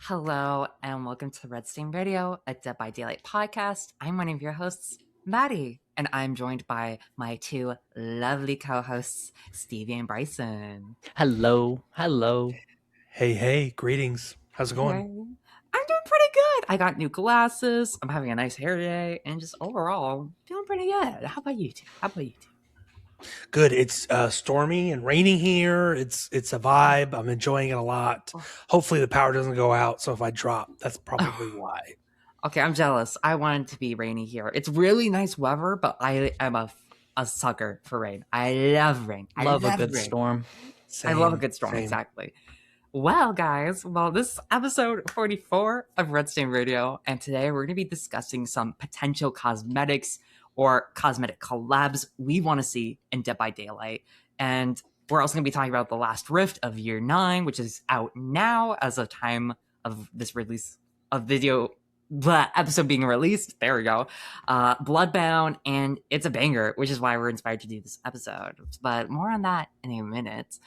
Hello and welcome to Red Stain Radio, a Dead by Daylight podcast. I'm one of your hosts, Maddie, and I'm joined by my two lovely co-hosts, Stevie and Bryson. Hello. Hey, greetings. How's it going? Hey. I'm doing pretty good. I got new glasses. I'm having a nice hair day, and just overall feeling pretty good. How about you two? Good. It's stormy and raining here. It's a vibe. I'm enjoying it a lot. Hopefully the power doesn't go out. So if I drop, that's probably why. Okay, I'm jealous. I want it to be rainy here. It's really nice weather, but I am a sucker for rain. I love rain. I Love a good rain. storm. I love a good storm, Same. exactly. Well, guys, this is episode 44 of Red Stain Radio, and today we're going to be discussing some potential cosmetics or cosmetic collabs we want to see in Dead by Daylight. And we're also going to be talking about the last rift of Year 9, which is out now as of time of this release of video, the episode being released. There we go. Bloodbound, and it's a banger, which is why we're inspired to do this episode. But more on that in a minute.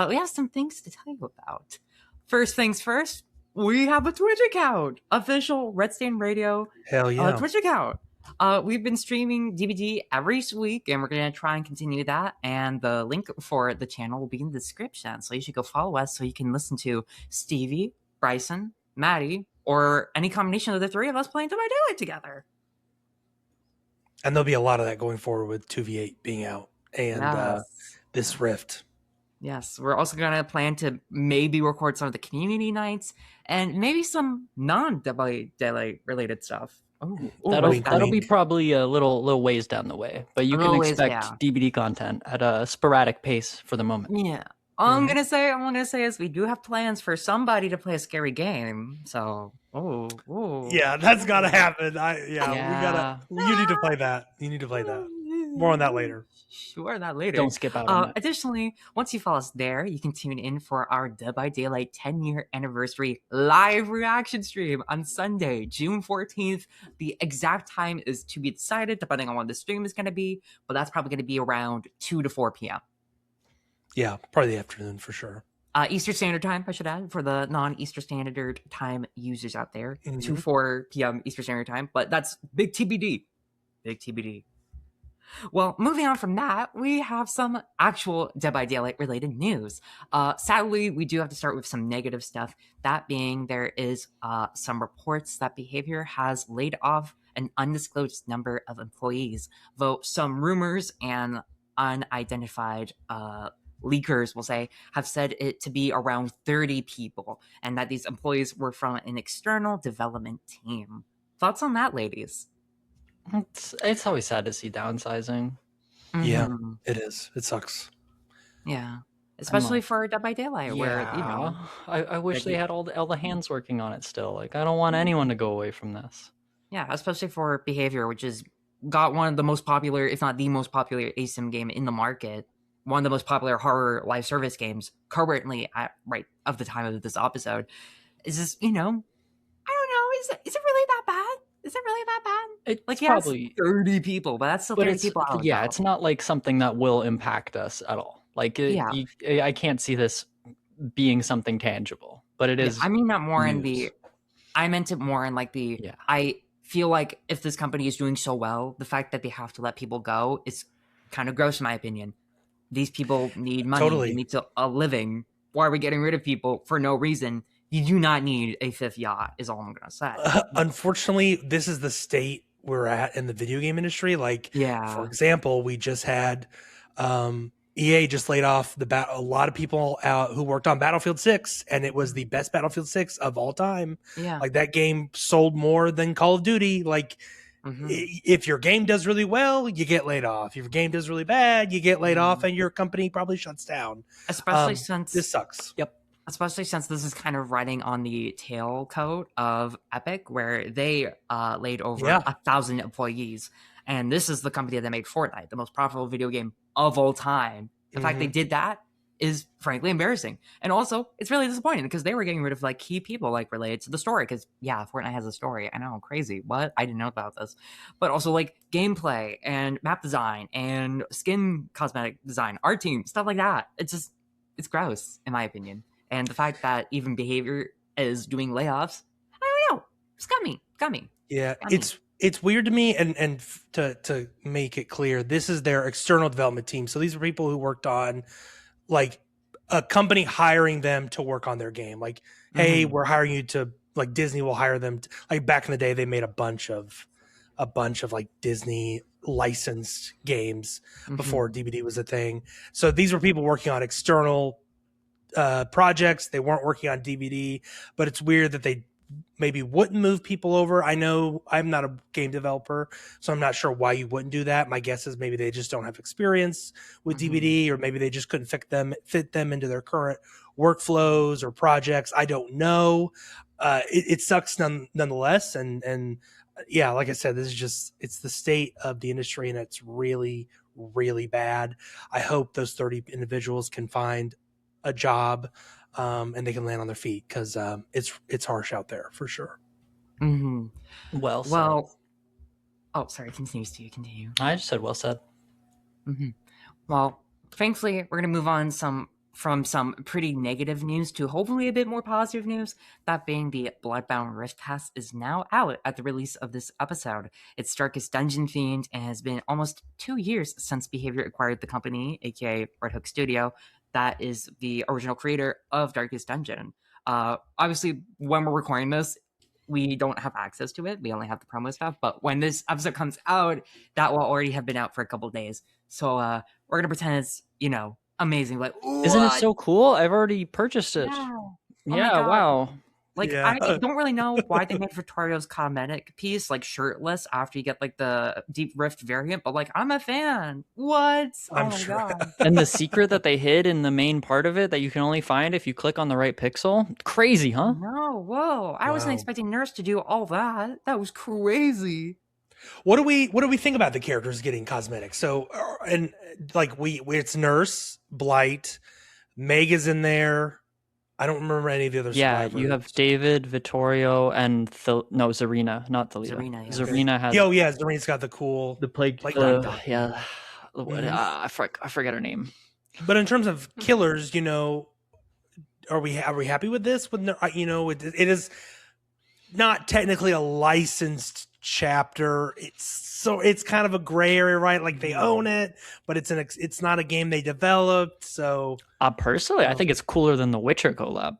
We have some things to tell you about. First things first, we have a Twitch account. Official Red Stain Radio Hell yeah. Twitch account. We've been streaming DbD every week, and we're going to try and continue that. And the link for the channel will be in the description. So you should go follow us so you can listen to Stevie, Bryson, Maddie, or any combination of the three of us playing Dead by Daylight together. And there'll be a lot of that going forward with 2v8 being out and this rift. Yes, we're also going to plan to maybe record some of the community nights and maybe some non-Dead by Daylight related stuff. That'll be probably a little ways down the way, but you can expect DbD content at a sporadic pace for the moment. Yeah. All I'm gonna say is we do have plans for somebody to play a scary game. So, yeah, that's gotta happen. You need to play that. More on that later. Sure, that later. Don't skip out on it. Additionally, once you follow us there, you can tune in for our Dead by Daylight 10-year anniversary live reaction stream on Sunday, June 14th. The exact time is to be decided, depending on when the stream is going to be, but that's probably going to be around 2 to 4 p.m. Yeah, probably the afternoon for sure. Eastern Standard Time, I should add, for the non-Eastern Standard Time users out there. 2 4 p.m. Eastern Standard Time, but that's big TBD. Big TBD. Well, moving on from that, we have some actual Dead by Daylight related news. Sadly, we do have to start with some negative stuff. That being, there is some reports that Behavior has laid off an undisclosed number of employees, though some rumors and unidentified leakers will say have said it to be around 30 people, and that these employees were from an external development team. Thoughts on that, ladies? It's always sad to see downsizing. Yeah, it is. It sucks. Yeah, especially for Dead by Daylight, where I wish they had all the hands working on it still. Like, I don't want anyone to go away from this. Yeah, especially for Behavior, which is got one of the most popular, if not the most popular ASIM game in the market. One of the most popular horror live service games currently at of the time of this episode. Is this, I don't know, is it really that bad? Is it really that bad? It's probably 30 people, but that's still 30 people out. Yeah, it's not like something that will impact us at all. Like, I can't see this being something tangible, but it is. I mean that more news. I meant it more in like the, I feel like if this company is doing so well, the fact that they have to let people go is kind of gross in my opinion. These people need money. Totally. They need a living. Why are we getting rid of people for no reason? You do not need a fifth yacht, is all I'm going to say. Unfortunately, this is the state we're at in the video game industry. Like, for example, we just had EA just laid off a lot of people who worked on Battlefield 6, and it was the best Battlefield 6 of all time. Yeah. Like, that game sold more than Call of Duty. Like, if your game does really well, you get laid off. If your game does really bad, you get laid off, and your company probably shuts down. Especially since this sucks. Yep. Especially since this is kind of riding on the tailcoat of Epic, where they laid over 1,000 employees. And this is the company that made Fortnite, the most profitable video game of all time. The fact they did that is frankly embarrassing. And also, it's really disappointing because they were getting rid of like key people like related to the story. Because Fortnite has a story. I know, crazy. What? I didn't know about this. But also like gameplay and map design and skin cosmetic design, art team, stuff like that. It's gross in my opinion. And the fact that even Behavior is doing layoffs. I don't know. It's coming. Yeah, it's weird to me, and to make it clear, this is their external development team. So these are people who worked on like a company hiring them to work on their game. Like, hey, we're hiring you to, like, Disney will hire them. Like back in the day, they made a bunch of like Disney licensed games before DbD was a thing. So these were people working on external projects. They weren't working on DbD, but it's weird that they maybe wouldn't move people over. I know I'm not a game developer, so I'm not sure why you wouldn't do that. My guess is maybe they just don't have experience with DbD, or maybe they just couldn't fit them into their current workflows or projects. I don't know. It sucks nonetheless. And yeah, like I said, this is just, it's the state of the industry, and it's really, really bad. I hope those 30 individuals can find a job, and they can land on their feet, because it's harsh out there for sure. Well said. Oh, sorry. Continue. I just said well said. Well, thankfully, we're going to move on from some pretty negative news to hopefully a bit more positive news. That being the Bloodbound Rift Pass is now out at the release of this episode. It's Darkest Dungeon themed and has been almost 2 years since Behavior acquired the company, aka Red Hook Studio, that is the original creator of Darkest Dungeon. Obviously, when we're recording this, we don't have access to it. We only have the promo stuff. But when this episode comes out, that will already have been out for a couple days. So we're going to pretend it's, amazing. Like, isn't it so cool? I've already purchased it. Yeah, wow. Like, I don't really know why they made Vittorio's cosmetic piece, like, shirtless after you get, like, the Deep Rift variant, but, like, I'm a fan. What? I'm sure. God. And the secret that they hid in the main part of it that you can only find if you click on the right pixel? Crazy, huh? No, whoa. I wasn't expecting Nurse to do all that. That was crazy. What do we think about the characters getting cosmetics? So, and, like, it's Nurse, Blight, Meg is in there. I don't remember any of the other survivors. You have David, Vittorio, and Zarina, not Thalita. Zarina has. Oh yeah, Zarina's got the plague. I forget her name. But in terms of killers, are we happy with this? It is not technically a licensed chapter. It's kind of a gray area, right? Like, they own it, but it's not a game they developed. So personally, I think it's cooler than the Witcher collab.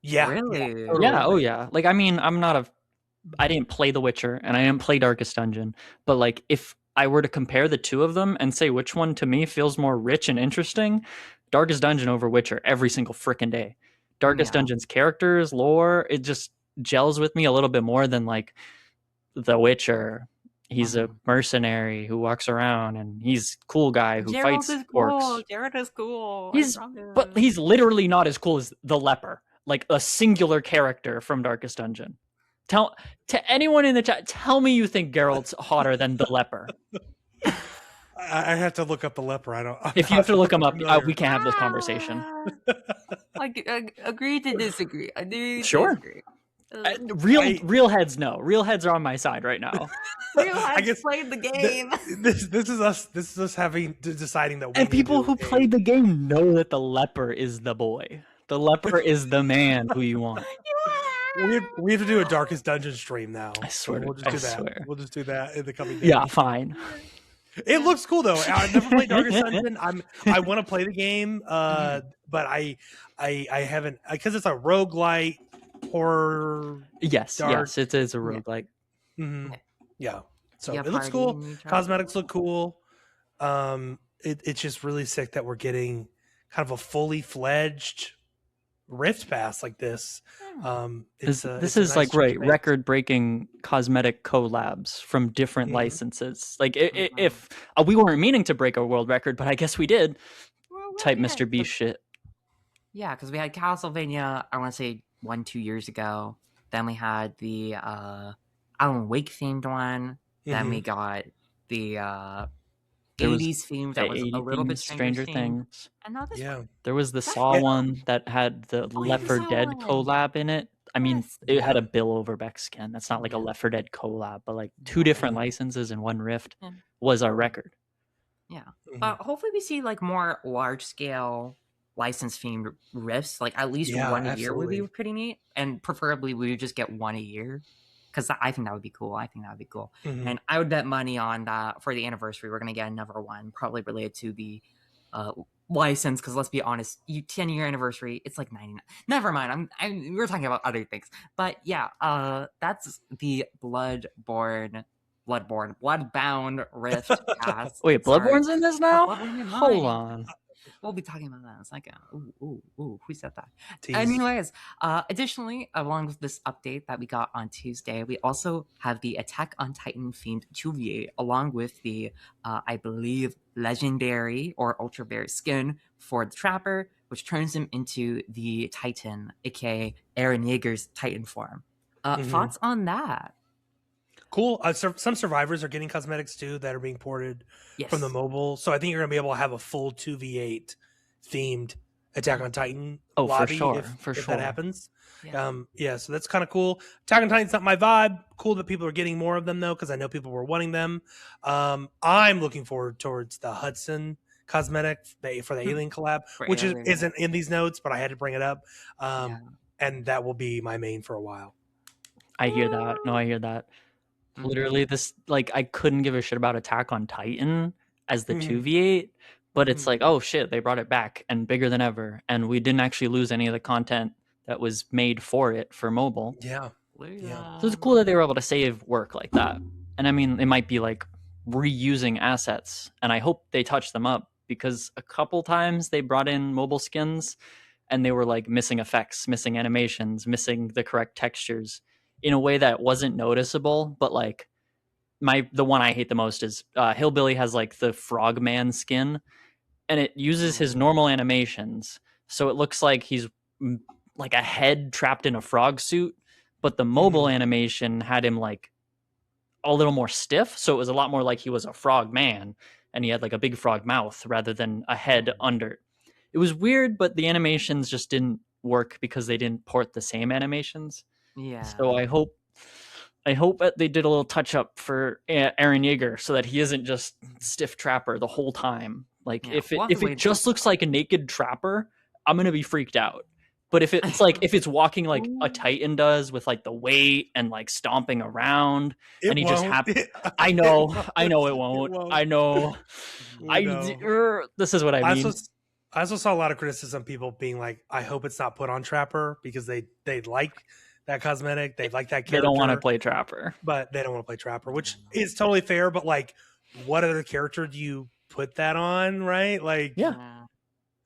Yeah, really? Yeah. Oh yeah. Like, I mean, I didn't play The Witcher and I didn't play Darkest Dungeon, but like, if I were to compare the two of them and say which one to me feels more rich and interesting, Darkest Dungeon over Witcher every single freaking day. Darkest Dungeon's characters, lore, it just gels with me a little bit more than like The Witcher. He's a mercenary who walks around, and he's a cool guy who fights orcs. Geralt is cool. But he's literally not as cool as the leper, like a singular character from Darkest Dungeon. To anyone in the chat, tell me you think Geralt's hotter than the leper. I have to look up the leper. If you have to look him up, we can't have this conversation. Agree to disagree. Sure. Disagree. Real heads no. Real heads are on my side right now. Real heads played the game. This is us deciding that. And people who played the game know that the leper is the boy. The leper is the man who you want. We have to do a Darkest Dungeon stream now. I swear. We'll just do that. Swear. We'll just do that in the coming days. Yeah, fine. It looks cool though. I've never played Darkest Dungeon. I want to play the game, but I haven't, because it's a roguelite horror. Yes, it is a roguelike. Yeah. So it looks cool. Cosmetics look cool. It's just really sick that we're getting kind of a fully fledged Rift Pass like this. This is nice, like record-breaking cosmetic collabs from different licenses. Like if we weren't meaning to break a world record, but I guess we did. Type Mr. Beast shit. Yeah, because we had Castlevania, I want to say 1-2 years ago. Then we had the Alan Wake themed one. Then we got the 80s themed that was a little bit Stranger Things. And now this one. There was the Saw one that had the Left 4 Dead collab in it. I mean, it had a Bill Overbeck skin. That's not like a Left 4 Dead collab, but like two different licenses in one Rift was our record. Yeah. But hopefully we see like more large scale license themed rifts, like at least one a year would be pretty neat, and preferably we would just get one a year, because I think that would be cool. And I would bet money on that for the anniversary we're gonna get another one, probably related to the license, because let's be honest, 10-year anniversary, it's like 99. Never mind, we're talking about other things. But yeah, that's the Bloodbound Rift Pass. Wait, Bloodborne's in this now? Hold on. We'll be talking about that in a second. Ooh, who said that? Anyways, additionally, along with this update that we got on Tuesday, we also have the Attack on Titan themed 2v8, along with the, I believe, legendary or ultra rare skin for the Trapper, which turns him into the Titan, aka Eren Yeager's Titan form. Thoughts on that? Cool. Some survivors are getting cosmetics too that are being ported from the mobile. So I think you're going to be able to have a full 2v8 themed Attack on Titan lobby if that happens. Yeah. So that's kind of cool. Attack on Titan's not my vibe. Cool that people are getting more of them though, because I know people were wanting them. I'm looking forward towards the Hudson cosmetic for the Alien collab, which isn't in these notes, but I had to bring it up. And that will be my main for a while. I hear that. No, I hear that. Literally, this, like, I couldn't give a shit about Attack on Titan as the 2v8, but it's like, oh shit, they brought it back and bigger than ever, and we didn't actually lose any of the content that was made for it for mobile. Yeah. So it's cool that they were able to save work like that. And I mean, it might be like reusing assets, and I hope they touch them up, because a couple times they brought in mobile skins and they were like missing effects, missing animations, missing the correct textures in a way that wasn't noticeable. But like the one I hate the most is Hillbilly has like the Frogman skin, and it uses his normal animations, so it looks like he's like a head trapped in a frog suit, but the mobile animation had him like a little more stiff, so it was a lot more like he was a frog man, and he had like a big frog mouth rather than a head under. It was weird, but the animations just didn't work because they didn't port the same animations. Yeah. So I hope that they did a little touch up for Eren Yeager, so that he isn't just stiff Trapper the whole time. Like if it just looks like a naked Trapper, I'm gonna be freaked out. But if it's like if it's walking like a Titan does with like the weight and like stomping around, and he just happens. I know it won't. I know. This is what I mean. I also saw a lot of criticism, people being like, I hope it's not put on Trapper, because they like that cosmetic, they like that character. They don't want to play Trapper. But they don't want to play Trapper, which is totally fair, but like, what other character do you put that on, right? Like, yeah.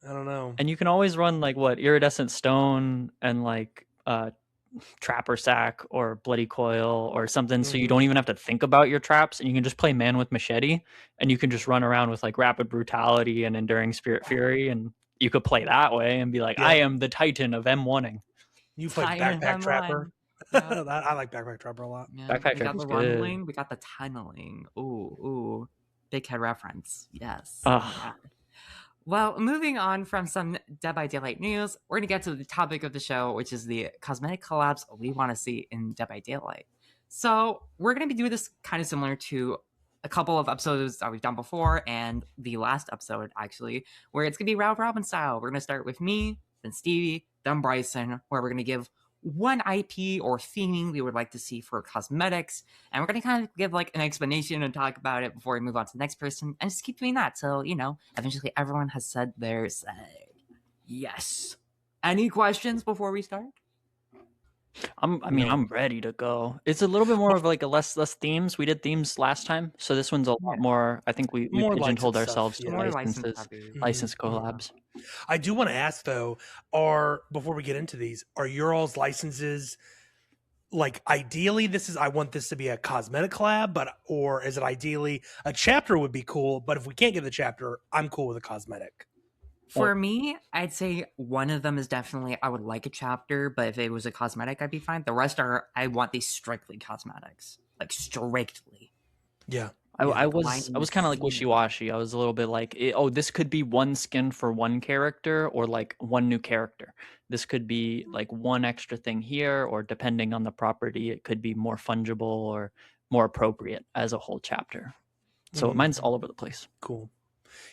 I don't know. And you can always run like Iridescent Stone and like Trapper Sack or Bloody Coil or something, so you don't even have to think about your traps, and you can just play Man with Machete, and you can just run around with like Rapid Brutality and Enduring Spirit Fury, and you could play that way and be like, I am the Titan of M1ing. You play Backpack Trapper. I like Backpack Trapper a lot. Yeah. Backpack Trapper. We got the rumbling, we got the tunneling. Ooh, big head reference. Yes. Well, moving on from some Dead by Daylight news, we're going to get to the topic of the show, which is the cosmetic collabs we want to see in Dead by Daylight. So we're going to be doing this kind of similar to a couple of episodes that we've done before, and the last episode, actually, where it's going to be round robin style. We're going to start with me, then Stevie, then Bryson, where we're going to give one IP or theming we would like to see for cosmetics, and we're going to kind of give like an explanation and talk about it before we move on to the next person, and just keep doing that till, eventually everyone has said their say. Yes. Any questions before we start? I'm ready to go. It's a little bit more of like a less themes. We did themes last time, so this one's a lot more. I think we pigeonholed ourselves to license collabs. I do want to ask though, before we get into these, are your all's licenses like ideally I want this to be a cosmetic collab, or is it ideally a chapter would be cool, but if we can't get the chapter, I'm cool with a cosmetic? For me, I'd say one of them is definitely I would like a chapter, but if it was a cosmetic, I'd be fine. The rest I want these strictly cosmetics, like strictly. Yeah. I was kind of like wishy-washy. I was a little bit like, this could be one skin for one character, or like one new character. This could be like one extra thing here, or depending on the property, it could be more fungible or more appropriate as a whole chapter. So mine's all over the place. Cool.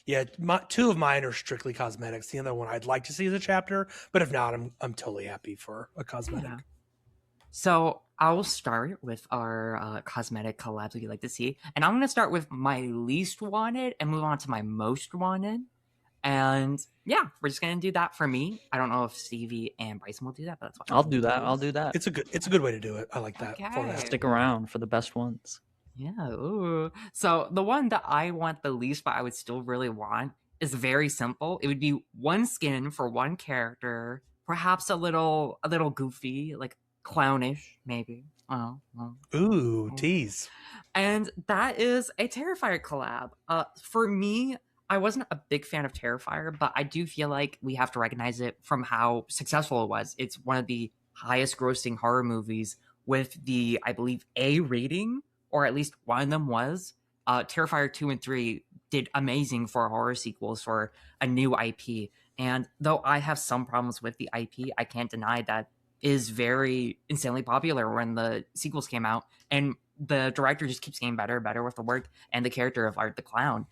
Yeah, two of mine are strictly cosmetics. The other one I'd like to see as a chapter, but if not, I'm totally happy for a cosmetic. Yeah. So I will start with our cosmetic collabs that you like to see, and I'm going to start with my least wanted and move on to my most wanted. And yeah, we're just going to do that for me. I don't know if Stevie and Bryson will do that, but that's what I'll do that. I'll do that. It's a good way to do it. I like that. Okay. Stick around for the best ones. Yeah. Ooh. So the one that I want the least, but I would still really want, is very simple. It would be one skin for one character, perhaps a little goofy, like clownish, maybe. Ooh, tease. And that is a Terrifier collab. For me, I wasn't a big fan of Terrifier, but I do feel like we have to recognize it from how successful it was. It's one of the highest grossing horror movies with the, I believe, A rating, or at least one of them was. Terrifier 2 and 3 did amazing for horror sequels for a new IP. And though I have some problems with the IP, I can't deny that is very insanely popular when the sequels came out. And the director just keeps getting better and better with the work, and the character of Art the Clown.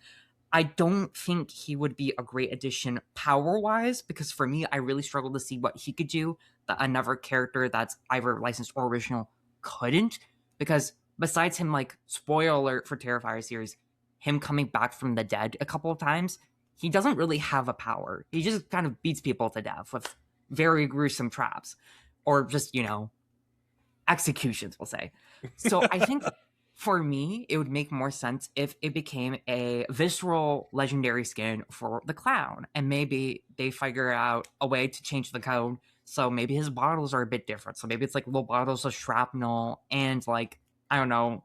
I don't think he would be a great addition power-wise, because for me, I really struggle to see what he could do that another character that's either licensed or original couldn't. Because besides him, like, spoiler alert for Terrifier series, him coming back from the dead a couple of times, he doesn't really have a power. He just kind of beats people to death with very gruesome traps. Or just, executions, we'll say. So I think for me, it would make more sense if it became a visceral legendary skin for the clown. And maybe they figure out a way to change the code. So maybe his bottles are a bit different. So maybe it's like little bottles of shrapnel and like, I don't know,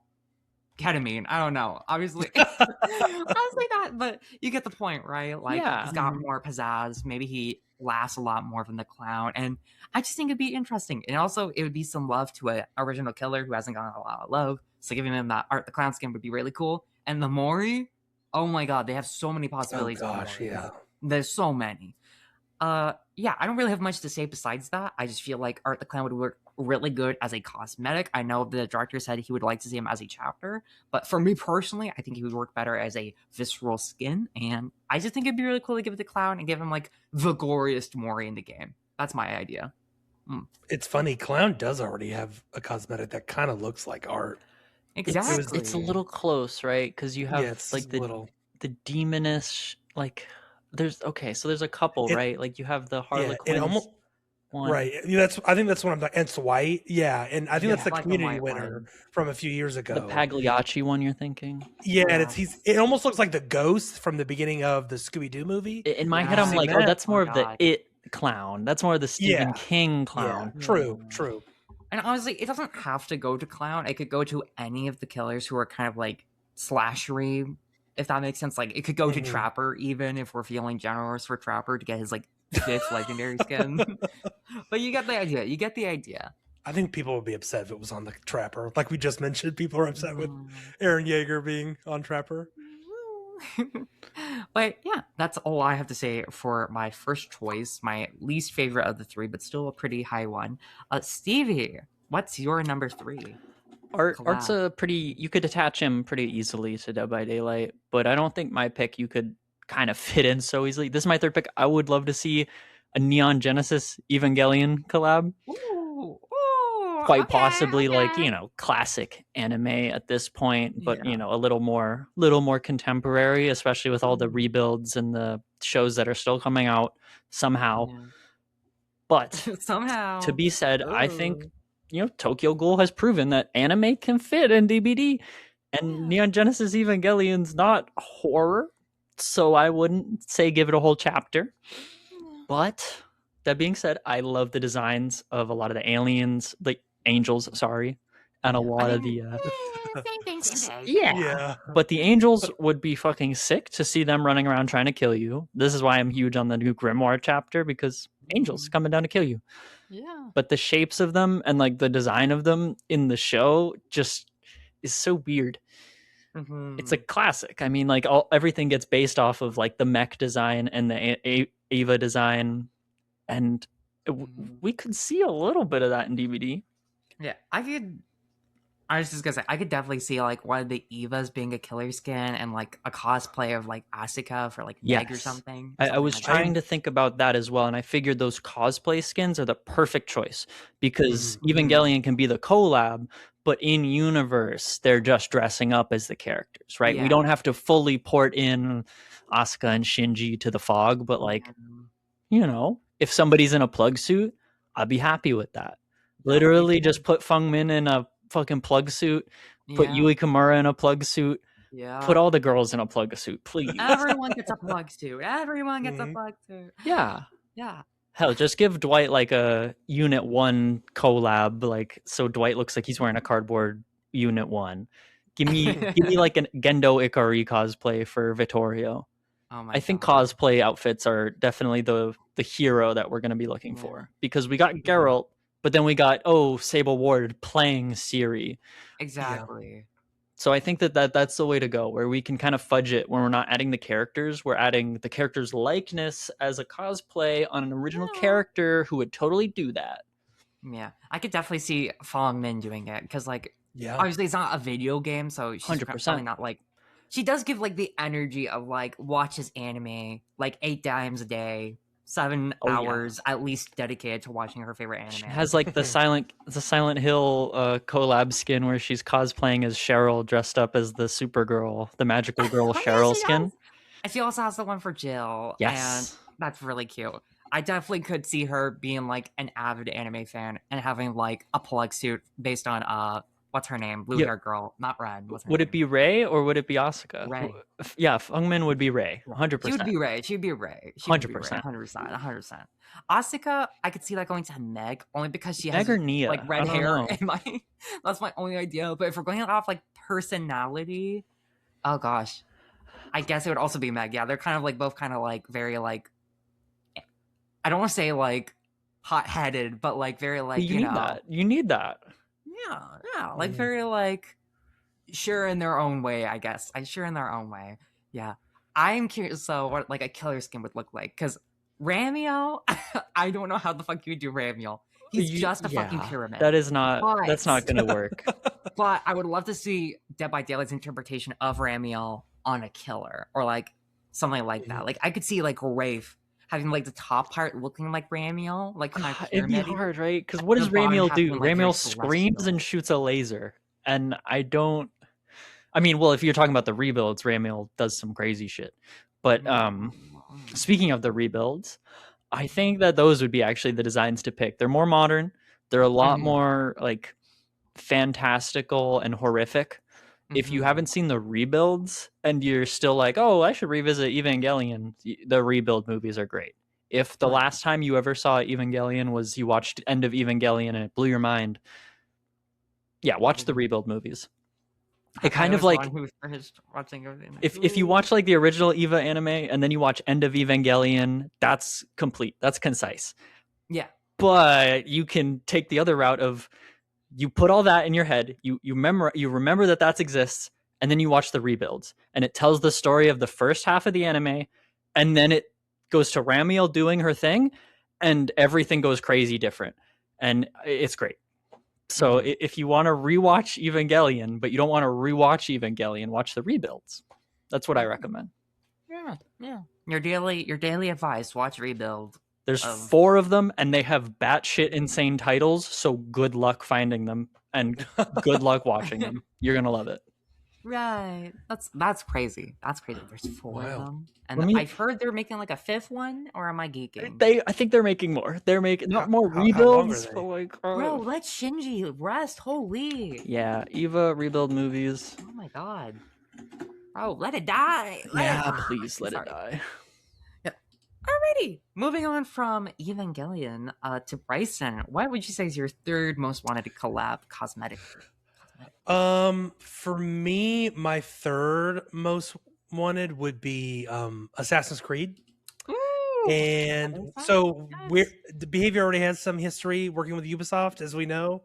ketamine. I don't know. Obviously that, but you get the point, right? Like, he's got more pizzazz. Maybe he lasts a lot more than the clown. And I just think it'd be interesting. And also, it would be some love to an original killer who hasn't gotten a lot of love. So giving him that Art the Clown skin would be really cool. And the Mori, oh my god, they have so many possibilities. Oh gosh, yeah. There's so many. Yeah, I don't really have much to say besides that. I just feel like Art the Clown would work really good as a cosmetic. I know the director said he would like to see him as a chapter, but for me personally, I think he would work better as a visceral skin. And I just think it'd be really cool to give it to Clown and give him like the goriest Mori in the game. That's my idea. It's funny, Clown does already have a cosmetic that kind of looks like Art. Exactly. It's a little close, right? Because you have like the demonish, like there's a couple, right? Like you have the Harlequin one. Right. I think that's what I'm like. And it's white. Yeah. And I think that's the community winner from a few years ago. The Pagliacci one you're thinking? Yeah, and it almost looks like the ghost from the beginning of the Scooby Doo movie. In my head, I'm like, oh, that's more of the It clown. That's more of the Stephen King clown. Yeah, true. And honestly, it doesn't have to go to Clown. It could go to any of the killers who are kind of like slashery, if that makes sense. Like, it could go to Trapper, even if we're feeling generous for Trapper to get his like 5th legendary skin. But you get the idea. I think people would be upset if it was on the Trapper. Like we just mentioned, people are upset with Aaron Yeager being on Trapper. But yeah, that's all I have to say for my first choice, my least favorite of the three, but still a pretty high one. Stevie, what's your number 3? Art's a pretty, you could attach him pretty easily to Dead by Daylight, but I don't think my pick you could kind of fit in so easily. This is my third pick. I would love to see a Neon Genesis Evangelion collab. Quite possibly like, classic anime at this point, but a little more contemporary, especially with all the rebuilds and the shows that are still coming out somehow. But somehow, to be said, I think Tokyo Ghoul has proven that anime can fit in DbD, and Neon Genesis Evangelion's not horror, so I wouldn't say give it a whole chapter. But that being said, I love the designs of a lot of the aliens, like angels, and a lot of the same thing. Yeah. But the angels would be fucking sick to see them running around trying to kill you. This is why I'm huge on the new Grimoire chapter, because angels coming down to kill you. Yeah. But the shapes of them and like the design of them in the show just is so weird. It's a classic. I mean, like everything gets based off of like the mech design and the Ava design, and we could see a little bit of that in DbD. Yeah, I was just gonna say, I could definitely see like one of the Evas being a killer skin and like a cosplay of like Asuka for like Meg or something. I was like trying to think about that as well, and I figured those cosplay skins are the perfect choice because Evangelion can be the collab, but in universe they're just dressing up as the characters, right? We don't have to fully port in Asuka and Shinji to the fog, but like, you know, if somebody's in a plug suit, I'd be happy with that. Literally just put Fungmin in a fucking plug suit, put Yui Kimura in a plug suit, put all the girls in a plug suit, please. Everyone gets a plug suit. Everyone gets a plug suit. Yeah. Yeah. Hell, just give Dwight like a Unit 1 collab, like so Dwight looks like he's wearing a cardboard Unit 1. Give me like a Gendo Ikari cosplay for Vittorio. Oh my I think cosplay outfits are definitely the hero that we're going to be looking for, because we got Geralt, but then we got Sable Ward playing Ciri. Exactly. So I think that's the way to go, where we can kind of fudge it when we're not adding the characters. We're adding the character's likeness as a cosplay on an original character who would totally do that. Yeah, I could definitely see Fallen Min doing it because, like, obviously it's not a video game, so she's 100%. Probably not like. She does give like the energy of like watches anime like 8 times a day, 7 hours at least dedicated to watching her favorite anime. She has like the Silent Hill collab skin where she's cosplaying as Cheryl dressed up as the Supergirl, the magical girl Cheryl skin. And she also has the one for Jill. Yes. And that's really cute. I definitely could see her being like an avid anime fan and having like a plug suit based on what's her name? Blue hair girl, not Red. Would it be Rei or would it be Asuka? Rei. Yeah, Fungmin would be Rei, 100%. She would be Rei. She'd be Rei. 100%. 100%. Asuka, I could see that going to Meg only because she has like red hair. And that's my only idea. But if we're going off like personality, oh gosh, I guess it would also be Meg. Yeah, they're kind of like both kind of like very like, I don't want to say like hot-headed, but like very like you know that. You need that. Yeah, like very like sure in their own way, I guess. Sure in their own way. Yeah, I'm curious. So what like a killer skin would look like? Because Ramiel, I don't know how the fuck you would do Ramiel. He's just a fucking pyramid. That is not. That's not gonna work. But I would love to see Dead by Daylight's interpretation of Ramiel on a killer or like something like that. Like I could see like Rafe having like the top part looking like Ramiel, like kind of it'd be hard, right? Because what does Ramiel do? Like, Ramiel screams and shoots a laser, and I mean, well, if you're talking about the rebuilds, Ramiel does some crazy shit. But speaking of the rebuilds, I think that those would be actually the designs to pick. They're more modern. They're a lot more like fantastical and horrific. If you haven't seen the rebuilds and you're still like, oh, I should revisit Evangelion, the rebuild movies are great. If the last time you ever saw Evangelion was you watched End of Evangelion and it blew your mind, watch the rebuild movies. It kind of like if you watch like the original Eva anime and then you watch End of Evangelion, that's complete. That's concise. Yeah. But you can take the other route of you put all that in your head, you remember that exists, and then you watch the rebuilds, and it tells the story of the first half of the anime, and then it goes to Ramiel doing her thing, and everything goes crazy different, and it's great. So if you want to rewatch Evangelion, but you don't want to rewatch Evangelion, watch the rebuilds. That's what I recommend. Yeah. Your daily advice: watch rebuild. There's 4 of them, and they have batshit insane titles, so good luck finding them, and good luck watching them. You're going to love it. Right. That's crazy. That's crazy. There's 4 of them. And I've heard they're making like a 5th one, or am I geeking? I think they're making more. They're making not more rebuilds. But like, bro, let Shinji rest. Holy. Yeah, Eva rebuild movies. Oh my god. Bro, let it die. Please let it die. Alrighty, moving on from Evangelion to Bryson. What would you say is your 3rd most wanted collab cosmetic? For me, my 3rd most wanted would be Assassin's Creed. Ooh, and so the behavior already has some history working with Ubisoft, as we know,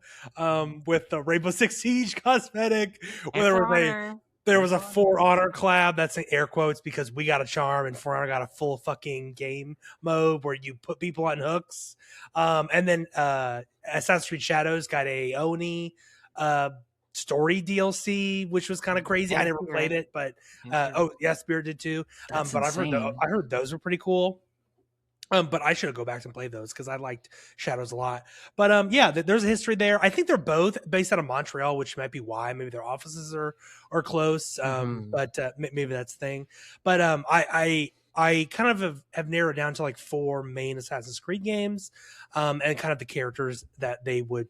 with the Rainbow Six Siege cosmetic. There was a For Honor collab, that's in air quotes because we got a charm and For Honor got a full fucking game mode where you put people on hooks. And then Assassin's Creed Shadows got a Oni story DLC, which was kind of crazy. I never played it, but Spirit did too. That's but insane. I heard those were pretty cool. But I should go back and play those because I liked Shadows a lot. But there's a history there. I think they're both based out of Montreal, which might be why maybe their offices are close. But maybe that's the thing. But I kind of have narrowed down to like 4 main Assassin's Creed games, and kind of the characters that they would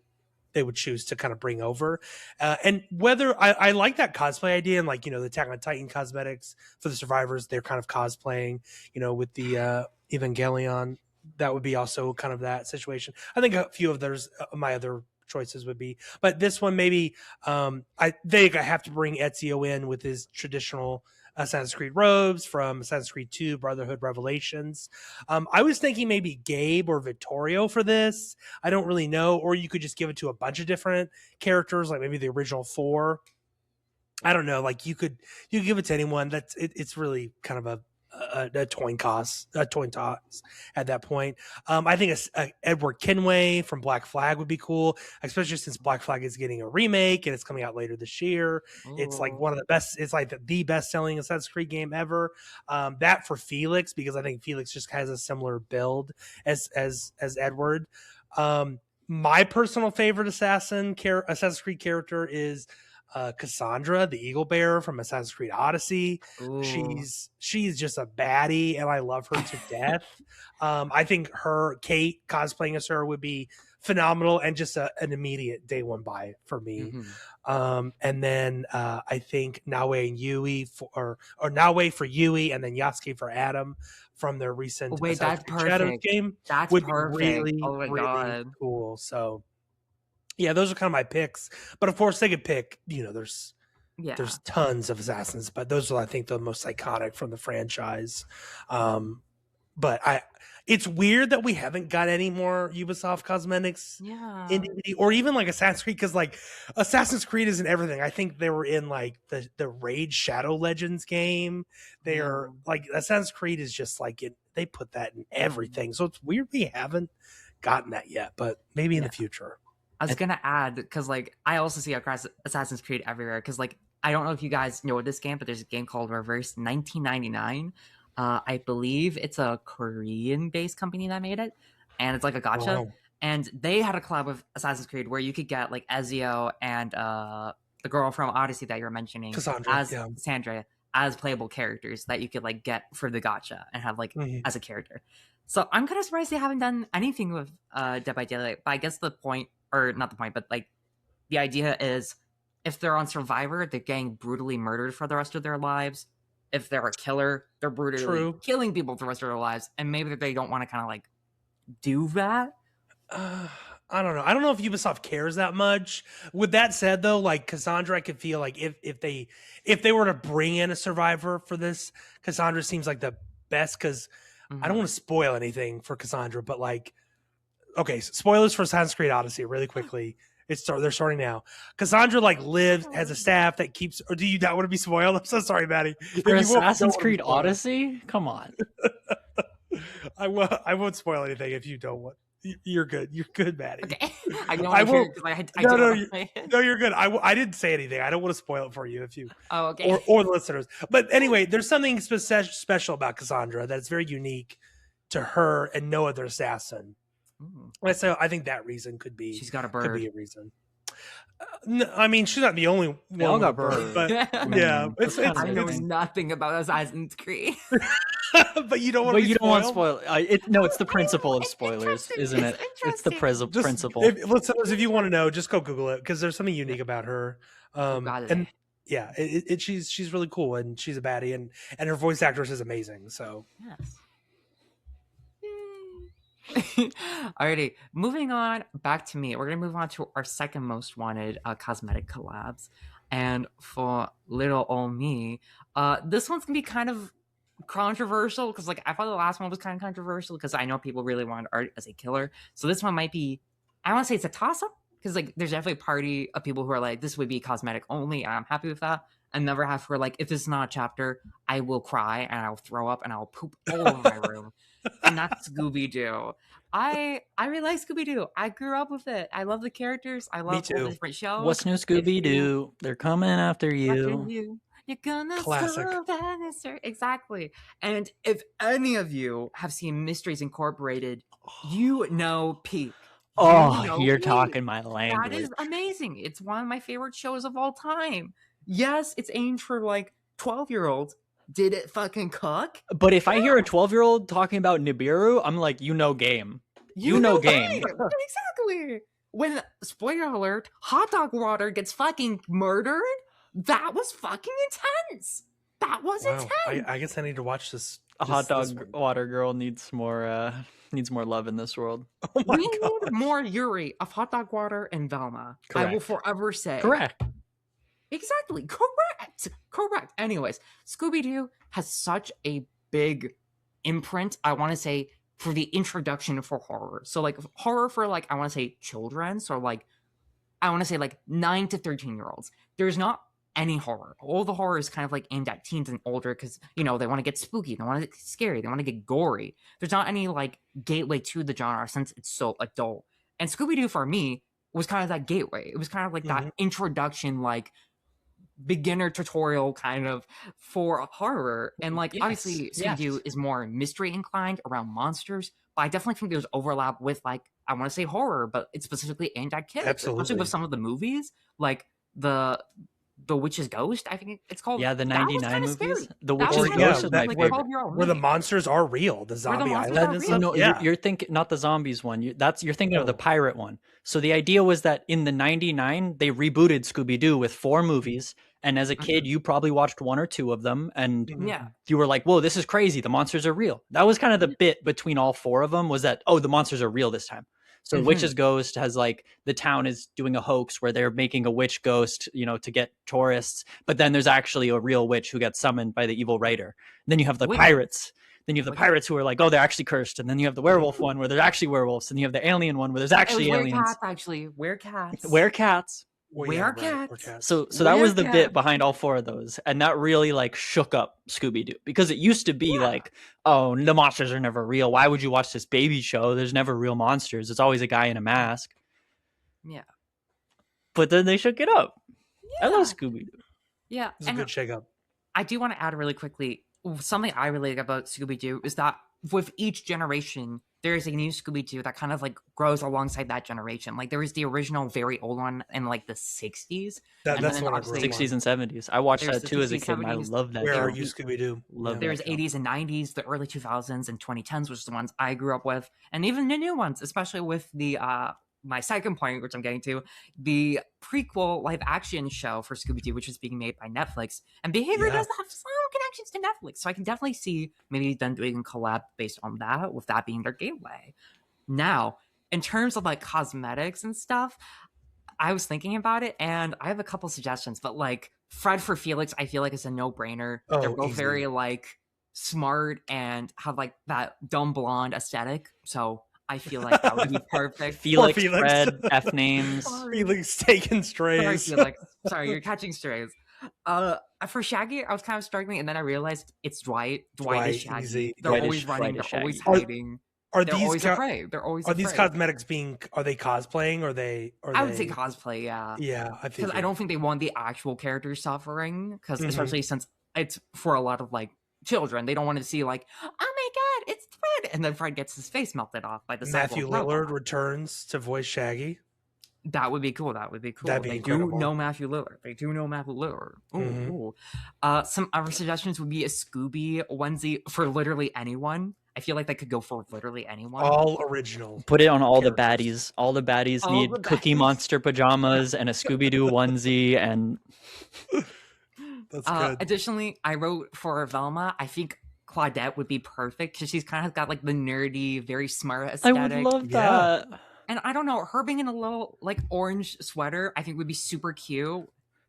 choose to kind of bring over. And whether I like that cosplay idea, and like, the Attack on Titan cosmetics for the survivors, they're kind of cosplaying, with the Evangelion, that would be also kind of that situation. I think a few of my other choices would be, but this one maybe I think I have to bring Ezio in with his traditional Assassin's Creed robes from Assassin's Creed 2 Brotherhood Revelations. I was thinking maybe Gabe or Vittorio for this. I don't really know, or you could just give it to a bunch of different characters, like maybe the original 4. I don't know, like you could give it to anyone. It's really kind of a coin toss at that point. I think Edward Kenway from Black Flag would be cool, especially since Black Flag is getting a remake and it's coming out later this year. Ooh. It's like one of the best. It's like the best selling Assassin's Creed game ever. That for Felix, because I think Felix just has a similar build as Edward. My personal favorite Assassin's Creed character is Cassandra, the Eagle Bearer from Assassin's Creed Odyssey. Ooh. She's just a baddie, and I love her to death. I think Kate cosplaying as her would be phenomenal, and just an immediate day one buy for me. Mm-hmm. And then I think Naue and Yui or Naue for Yui, and then Yasuke for Adam from their recent Assassin's Creed Shadows game. That's would perfect. Be really, oh my really God. cool. So. Yeah, those are kind of my picks. But of course, they could pick, there's tons of Assassins, but those are, I think, the most iconic from the franchise. But it's weird that we haven't got any more Ubisoft cosmetics in DbD, or even like Assassin's Creed, because like Assassin's Creed isn't everything. I think they were in like the Raid Shadow Legends game. They are like, Assassin's Creed is just like they put that in everything. So it's weird we haven't gotten that yet, but maybe in the future. I was going to add, because, like, I also see across Assassin's Creed everywhere, because, like, I don't know if you guys know this game, but there's a game called Reverse 1999. I believe it's a Korean-based company that made it, and it's like a gacha. Wow. And they had a collab with Assassin's Creed where you could get, like, Ezio and the girl from Odyssey that you're mentioning, Cassandra, as playable characters that you could, like, get for the gacha and have, like, as a character. So I'm kind of surprised they haven't done anything with Dead by Daylight, but I guess the point, or not the point, but like the idea is if they're on Survivor, they're getting brutally murdered for the rest of their lives. If they're a killer, they're brutally killing people for the rest of their lives. And maybe they don't want to kind of like do that. I don't know. I don't know if Ubisoft cares that much. With that said, though, like Cassandra, I could feel like if they were to bring in a Survivor for this, Cassandra seems like the best, because I don't want to spoil anything for Cassandra, but like, okay, spoilers for Assassin's Creed Odyssey really quickly. They're starting now. Cassandra like has a staff that keeps. Or do you not want to be spoiled? I'm so sorry, Maddie. For Assassin's Creed Odyssey, come on. I won't spoil anything if you don't want. You're good. You're good, Maddie. Okay. I won't. No, you're good. I didn't say anything. I don't want to spoil it for you if you. Oh, okay. Or the listeners. But anyway, there's something special about Cassandra that's very unique to her and no other assassin. So I think that reason could be. She's got a bird. Could be a reason. No, I mean, she's not the only one. They all got bird. But yeah, I know nothing about Assassin's Creed. But you don't want. But you don't want spoil. No, it's the principle of spoilers, isn't it? It's the principle. Listeners, if you want to know, just go Google it, because there's something unique about her. And yeah, she's really cool, and she's a baddie, and her voice actress is amazing. So yes. Alrighty, moving on back to me. We're gonna move on to our second most wanted cosmetic collabs, and for little old me, this one's gonna be kind of controversial, because like I thought the last one was kind of controversial, because I know people really wanted Art as a killer. So this one might be, I want to say it's a toss up, because like there's definitely a party of people who are like, this would be cosmetic only, and I'm happy with that. and never have her like, if this is not a chapter, I will cry and I'll throw up and I'll poop all over my room. And that's Scooby Doo. I really like Scooby Doo. I grew up with it. I love the characters. I love all the different shows. What's new, Scooby Doo? They're coming after you. You're gonna Classic. Exactly. And if any of you have seen Mysteries Incorporated, you know Peak. You're talking my language. That is amazing. It's one of my favorite shows of all time. Yes, it's aimed for like 12-year-olds. Did it fucking cook? But if I hear a 12-year-old talking about Nibiru, I'm like, you know game. You know game. Exactly. When, spoiler alert, Hot Dog Water gets fucking murdered, that was fucking intense. That was intense. I guess I need to watch this. Hot Dog Water Girl needs more love in this world. Oh my We God. need more Yuri of Hot Dog Water and Velma. Correct. I will forever say. Correct. Exactly. Correct. Anyways, Scooby-Doo has such a big imprint, I want to say, for the introduction for horror. So like horror for like, I want to say children. So like, I want to say like 9 to 13-year-olds. There's not any horror. All the horror is kind of like aimed at teens and older because, you know, they want to get spooky. They want to get scary. They want to get gory. There's not any like gateway to the genre since it's so adult. And Scooby-Doo for me was kind of that gateway. It was kind of like that introduction, like beginner tutorial kind of for horror. And like obviously Scooby-Doo is more mystery inclined around monsters, but I definitely think there's overlap with like, I want to say horror, but it's specifically aimed at kids. Absolutely. Especially with some of the movies, like the Witch's Ghost, I think it's called. Yeah, the 99 movies. Scary. The That Witch's was Ghost kinda is my like favorite. 12-year-old Where the movie. monsters are real, the zombie monsters island are and real. stuff. No, Yeah. you're thinking not the zombies one. You're thinking of the pirate one. So the idea was that in the 99 they rebooted Scooby-Doo with 4 movies, and as a kid you probably watched 1 or 2 of them, and Yeah. you were like, "Whoa, this is crazy! The monsters are real." That was kind of the bit between all 4 of them, was that the monsters are real this time. So Witch's Ghost has like the town is doing a hoax where they're making a witch ghost, to get tourists, but then there's actually a real witch who gets summoned by the evil writer. And then you have the pirates. Then you have the pirates who are like, they're actually cursed. And then you have the werewolf one where there's actually werewolves. And you have the alien one where there's actually aliens. Werecats. So that was the bit behind all 4 of those, and that really like shook up Scooby-Doo, because it used to be like, the monsters are never real. Why would you watch this baby show? There's never real monsters. It's always a guy in a mask. Yeah. But then they shook it up. I love Scooby-Doo. Yeah. It's a good shake up. I do want to add really quickly, something I really like about Scooby-Doo is that with each generation, there is a new Scooby-Doo that kind of like grows alongside that generation. Like there was the original very old one in like the 60s. That's what I grew up 60s and 70s. I watched There's that the too as a 60s, kid, and I 70s. love that. Where show. are you, Scooby-Doo? Love There's that show. 80s and 90s, the early 2000s and 2010s, which is the ones I grew up with, and even the new ones, especially with the my second point, which I'm getting to, the prequel live action show for Scooby-Doo, which is being made by Netflix. And Behavior does have some connections to Netflix, so I can definitely see maybe them doing a collab based on that, with that being their gateway. Now, in terms of like cosmetics and stuff, I was thinking about it, and I have a couple suggestions, but like Fred for Felix, I feel like is a no-brainer. They're both very like smart and have like that dumb blonde aesthetic, so I feel like that would be perfect. Felix, Fred, F names. Felix taking strays. Sorry, Felix. Sorry, you're catching strays. For Shaggy, I was kind of struggling, and then I realized it's Dwight. Dwight is Shaggy. Easy. They're Dwight always is running. Shaggy. They're always hiding. Are They're these always afraid. They're always Are afraid. these cosmetics are they cosplaying? Or they? I would say cosplay. Yeah. Yeah, I think. Because I don't think they want the actual characters suffering. Because especially since it's for a lot of like children, they don't want to see like, oh my god, it's Fred, and then Fred gets his face melted off by the Matthew cyborg Lillard robot. returns to voice Shaggy. That would be cool. That'd be incredible. Do know Matthew Lillard. They do know Matthew Lillard. Ooh. Some other suggestions would be a Scooby onesie for literally anyone. I feel like that could go for literally anyone. All original. Put it on all the baddies. All the baddies All need the Cookie baddies. Monster pajamas and a Scooby-Doo onesie, and That's good. Additionally, I wrote for Velma, I think Claudette would be perfect because she's kind of got like the nerdy, very smart I aesthetic. would love Yeah. that. And I don't know, her being in a little like orange sweater, I think would be super cute.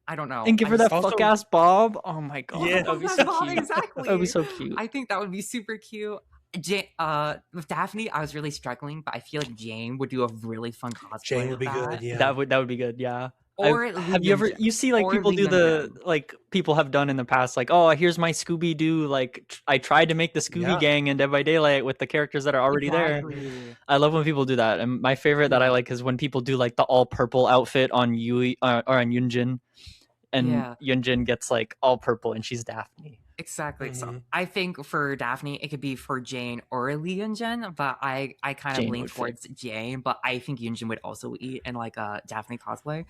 I don't know. And give her that also- fuck ass bob. Oh my god, Yeah. that would be so cute. Exactly. That would be so cute. I think that would be super cute. With Daphne, I was really struggling, but I feel like Jane would do a really fun cosplay. Jane would with be that. good. Yeah. That would be good. Yeah. Have you ever see like people do like people have done in the past, like, oh, here's my Scooby Doo, like I tried to make the Scooby Gang in Dead by Daylight with the characters that are already there. I love when people do that, and my favorite that I like is when people do like the all purple outfit on Yui or on Yunjin, and Yunjin gets like all purple and she's Daphne. Exactly. So I think for Daphne, it could be for Jane or Lee Yunjin, but I kind of lean towards Jane, but I think Yunjin would also eat in like a Daphne cosplay.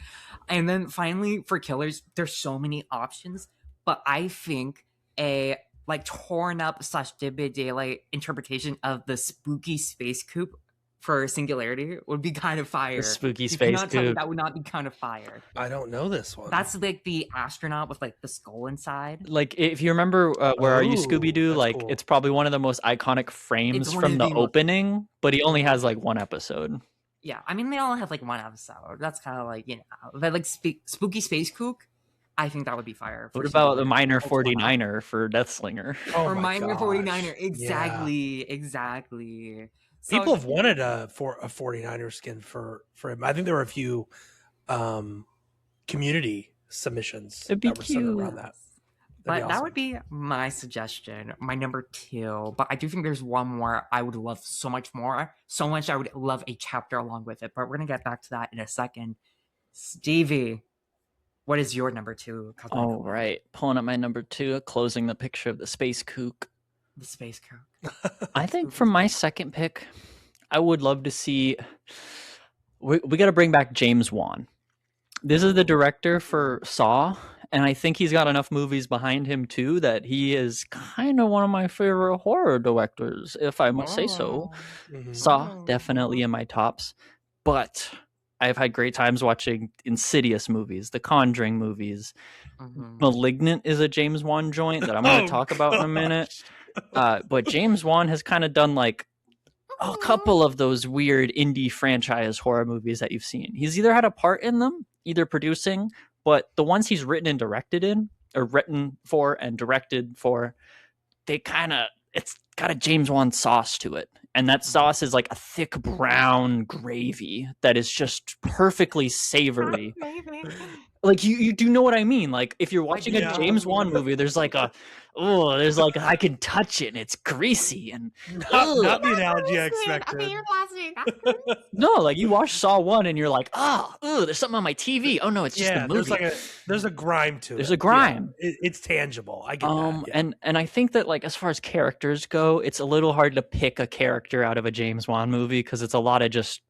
And then finally for killers, there's so many options, but I think a like torn up / Dead by Daylight interpretation of the spooky space coupe for Singularity would be kind of fire. The spooky space coupe. That would not be kind of fire. I don't know this one. That's like the astronaut with like the skull inside. Like if you remember Where Are You, Scooby Doo? Like cool. It's probably one of the most iconic frames from the opening, but he only has like one episode. Yeah, I mean they all have like one episode. That's kind of like, you know, but like spooky space kook, I think that would be fire. What about the Minor 49er for Deathslinger? Or Minor 49er, exactly. So, people have wanted a 49er skin for him. I think there were a few community submissions that were cute around that. But awesome. That would be my suggestion, my number 2. But I do think there's one more I would love so much more. So much I would love a chapter along with it. But we're going to get back to that in a second. Stevie, what is your number 2? All right. Pulling up my number 2, closing the picture of the space kook. The space kook. I think for my second pick, I would love to see... We got to bring back James Wan. This is the director for Saw, and I think he's got enough movies behind him too that he is kind of one of my favorite horror directors, if I must say so. Saw, definitely in my tops, but I've had great times watching Insidious movies, the Conjuring movies. Malignant is a James Wan joint that I'm going to talk about in a minute. But James Wan has kind of done like a couple of those weird indie franchise horror movies that you've seen. He's either had a part in them, either producing, but the ones he's written and directed in, or written for and directed for, they kind of, it's got a James Wan sauce to it. And that sauce is like a thick brown gravy that is just perfectly savory. Like you do know what I mean? Like if you're watching a James Wan movie, there's like I can touch it and it's greasy and not the analogy I expected. No, like you watch Saw 1 and you're like, there's something on my TV. Oh no, it's just the movie. There's a grime to it. There's a grime. Yeah, it's tangible. I get that. Yeah. And I think that like as far as characters go, it's a little hard to pick a character out of a James Wan movie because it's a lot of just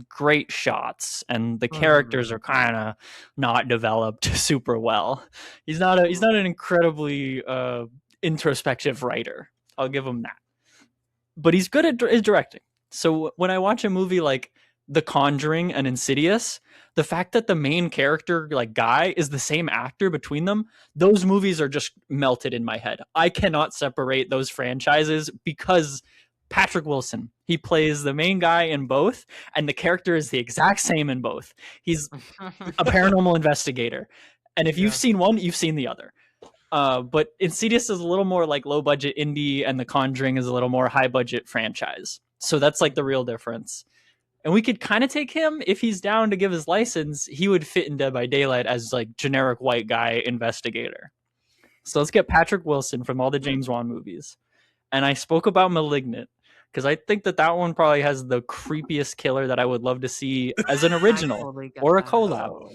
great shots and the characters are kind of not developed super well. He's not an incredibly introspective writer. I'll give him that. But he's good at his directing. So when I watch a movie like The Conjuring and Insidious, the fact that the main character like guy is the same actor between them, those movies are just melted in my head. I cannot separate those franchises because Patrick Wilson, he plays the main guy in both, and the character is the exact same in both. He's a paranormal investigator. And if you've seen one, you've seen the other. But Insidious is a little more like low budget indie, and The Conjuring is a little more high budget franchise. So that's like the real difference. And we could kind of take him, if he's down to give his license, he would fit in Dead by Daylight as like generic white guy investigator. So let's get Patrick Wilson from all the James Wan movies. And I spoke about Malignant because I think that one probably has the creepiest killer that I would love to see as an original or a collab.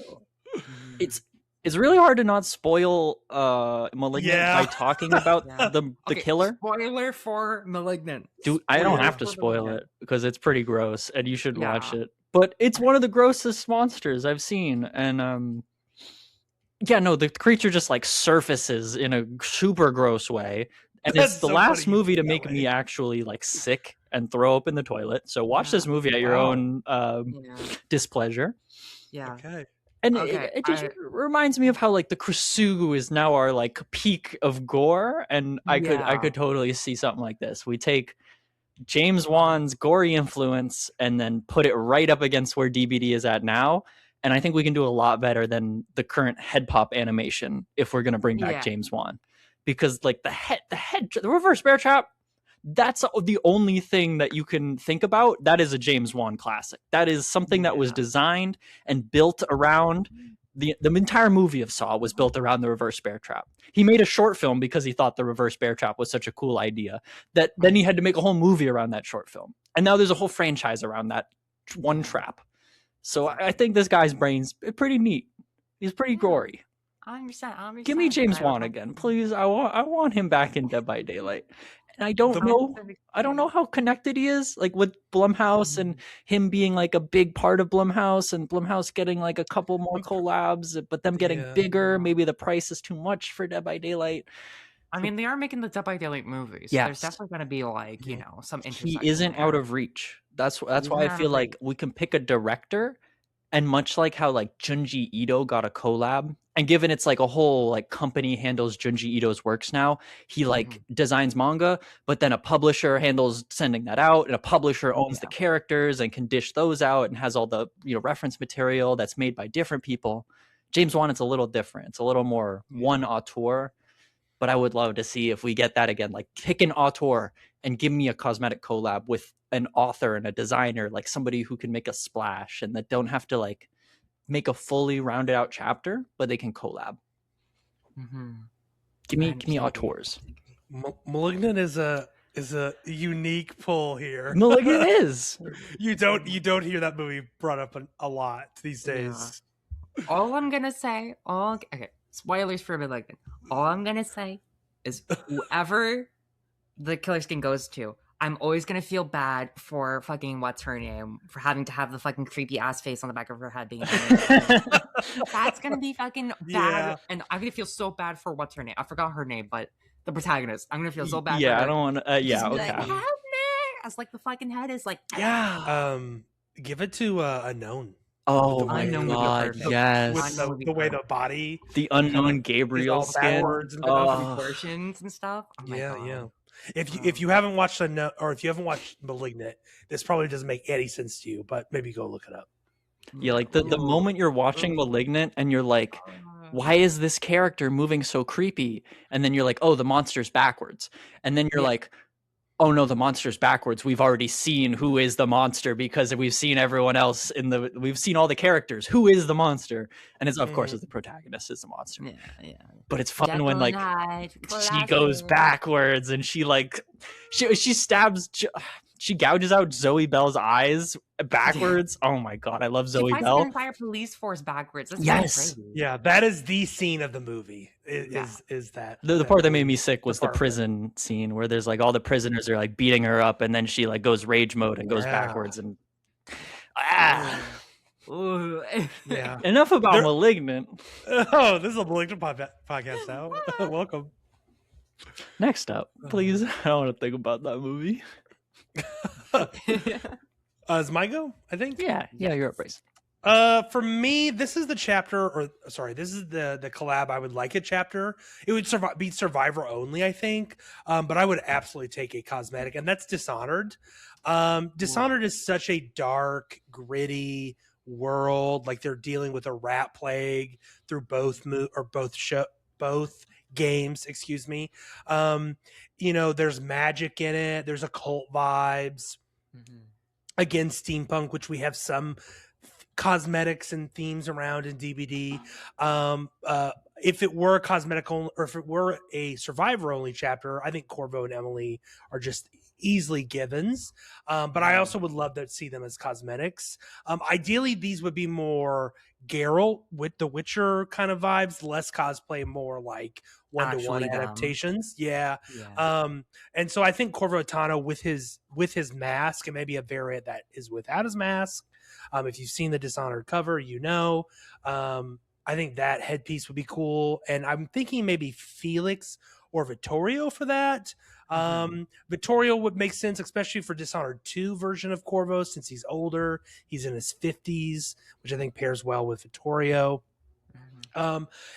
It's really hard to not spoil Malignant by talking about the killer. Spoiler for Malignant. I don't have to spoil it because it's pretty gross and you should watch it. But it's one of the grossest monsters I've seen. And the creature just like surfaces in a super gross way. And it's the last movie to make me actually like sick and throw up in the toilet. So watch this movie at your own displeasure. Yeah. Okay. And it just reminds me of how like the Krasugu is now our like peak of gore, and I could totally see something like this. We take James Wan's gory influence and then put it right up against where DbD is at now, and I think we can do a lot better than the current head pop animation if we're gonna bring back James Wan, because like the reverse bear trap, that's the only thing that you can think about. That is a James Wan classic. That is something that was designed and built around the entire movie of Saw was built around the reverse bear trap. He made a short film because he thought the reverse bear trap was such a cool idea that then he had to make a whole movie around that short film. And now there's a whole franchise around that one trap. So I think this guy's brain's pretty neat. He's pretty gory. I understand. Give me James Wan again, please. I want him back in Dead by Daylight. And I don't know how connected he is, like with Blumhouse and him being like a big part of Blumhouse and Blumhouse getting like a couple more collabs, but them getting bigger. Maybe the price is too much for Dead by Daylight. I mean, they are making the Dead by Daylight movies. So there's definitely going to be like, you know, some intersection. He isn't out of reach. That's why I feel like we can pick a director, and much like how like Junji Ito got a collab, and given it's like a whole like company handles Junji Ito's works now, he like designs manga, but then a publisher handles sending that out, and a publisher owns the characters and can dish those out and has all the, you know, reference material that's made by different people. James Wan, it's a little different. It's a little more one auteur, but I would love to see if we get that again, like pick an auteur and give me a cosmetic collab with an author and a designer, like somebody who can make a splash and that don't have to like make a fully rounded out chapter, but they can collab. Give me auteurs. Malignant is a unique pull here. Malignant is. You don't hear that movie brought up a lot these days. All I'm gonna say, spoilers for Malignant. All I'm gonna say is whoever the killer skin goes to, I'm always gonna feel bad for fucking what's her name for having to have the fucking creepy ass face on the back of her head being. That's gonna be fucking bad, and I'm gonna feel so bad for what's her name. I forgot her name, but the protagonist. I'm gonna feel so bad. Yeah, for her. I don't want to. Yeah, okay. Like, help me! As like the fucking head is like. Give it to Unknown. Oh my god! Yes, with the way the body, the unknown Gabriel skin, and proportions and stuff. Oh yeah. If you haven't watched if you haven't watched Malignant, this probably doesn't make any sense to you, but maybe go look it up. Yeah, like the moment you're watching Malignant and you're like, why is this character moving so creepy? And then you're like, oh, the monster's backwards. And then you're like, oh no, the monster's backwards. We've already seen who is the monster because we've seen everyone else we've seen all the characters. Who is the monster? And it's of course it's the protagonist is the monster. Yeah. But it's fun when like she goes backwards and she like she stabs. She gouges out Zoe Bell's eyes backwards. Yeah. Oh my god, I love Zoe Bell. The entire police force backwards. That's crazy. Yeah, that is the scene of the movie. Is that the part that made me sick was the prison scene where there's like all the prisoners are like beating her up, and then she like goes rage mode and goes backwards and Enough about Malignant. Oh, this is a Malignant podcast now. Welcome. Next up, please. I don't want to think about that movie. Is my go? I think. Yeah, you're up, Bryce. For me, this is the chapter, this is the collab I would like a chapter. It would be Survivor only, I think. But I would absolutely take a cosmetic, and that's Dishonored. Dishonored is such a dark, gritty world. Like they're dealing with a rat plague through both games, excuse me. You know, there's magic in it. There's occult vibes. Again, steampunk, which we have some cosmetics and themes around in DbD. If it were a cosmetic only, or if it were a Survivor only chapter, I think Corvo and Emily are just easily givens. But I also would love to see them as cosmetics. Ideally, these would be more Geralt with the Witcher kind of vibes, less cosplay, more like one-to-one adaptations. Yeah. And so I think Corvo Attano with his mask, and maybe a variant that is without his mask. If you've seen the Dishonored cover, you know. I think that headpiece would be cool. And I'm thinking maybe Felix or Vittorio for that. Vittorio would make sense, especially for Dishonored 2 version of Corvo, since he's older. He's in his 50s, which I think pairs well with Vittorio.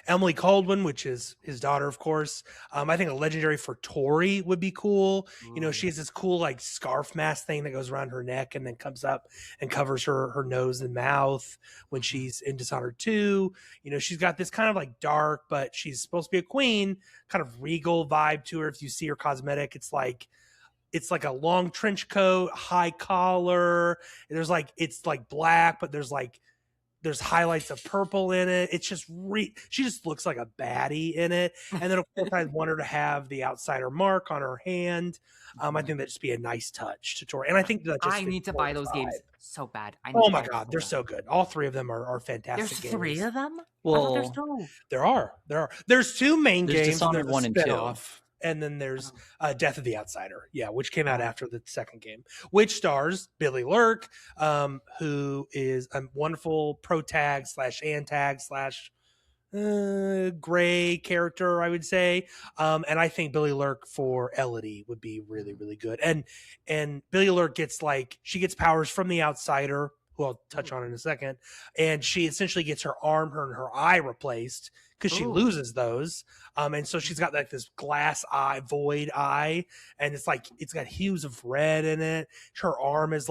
Emily Caldwin, which is his daughter, of course. I think a legendary for Tori would be cool. You know, she has this cool like scarf mask thing that goes around her neck and then comes up and covers her nose and mouth when she's in Dishonored 2. You know, she's got this kind of like dark, but she's supposed to be a queen, kind of regal vibe to her. If you see her cosmetic, it's like a long trench coat, high collar. It's like black, but there's like there's highlights of purple in it. It's just she just looks like a baddie in it. And then of course I want her to have the outsider mark on her hand. I think that'd just be a nice touch to Tori. And I think that just I need to buy those games so bad. Oh my god, they're so good. All three of them are fantastic. There's 3 of them? Well, there's 2. There are. There's 2 main games. Dishonored 1 and 2. And then there's Death of the Outsider, which came out after the second game, which stars Billy Lurk, who is a wonderful pro-tag / antag / gray character, I would say. And I think Billy Lurk for Elodie would be really, really good. And Billy Lurk gets she gets powers from the Outsider, who I'll touch on in a second, and she essentially gets her arm and her eye replaced because she loses those. And so she's got this glass eye, void eye, and it's got hues of red in it. Her arm is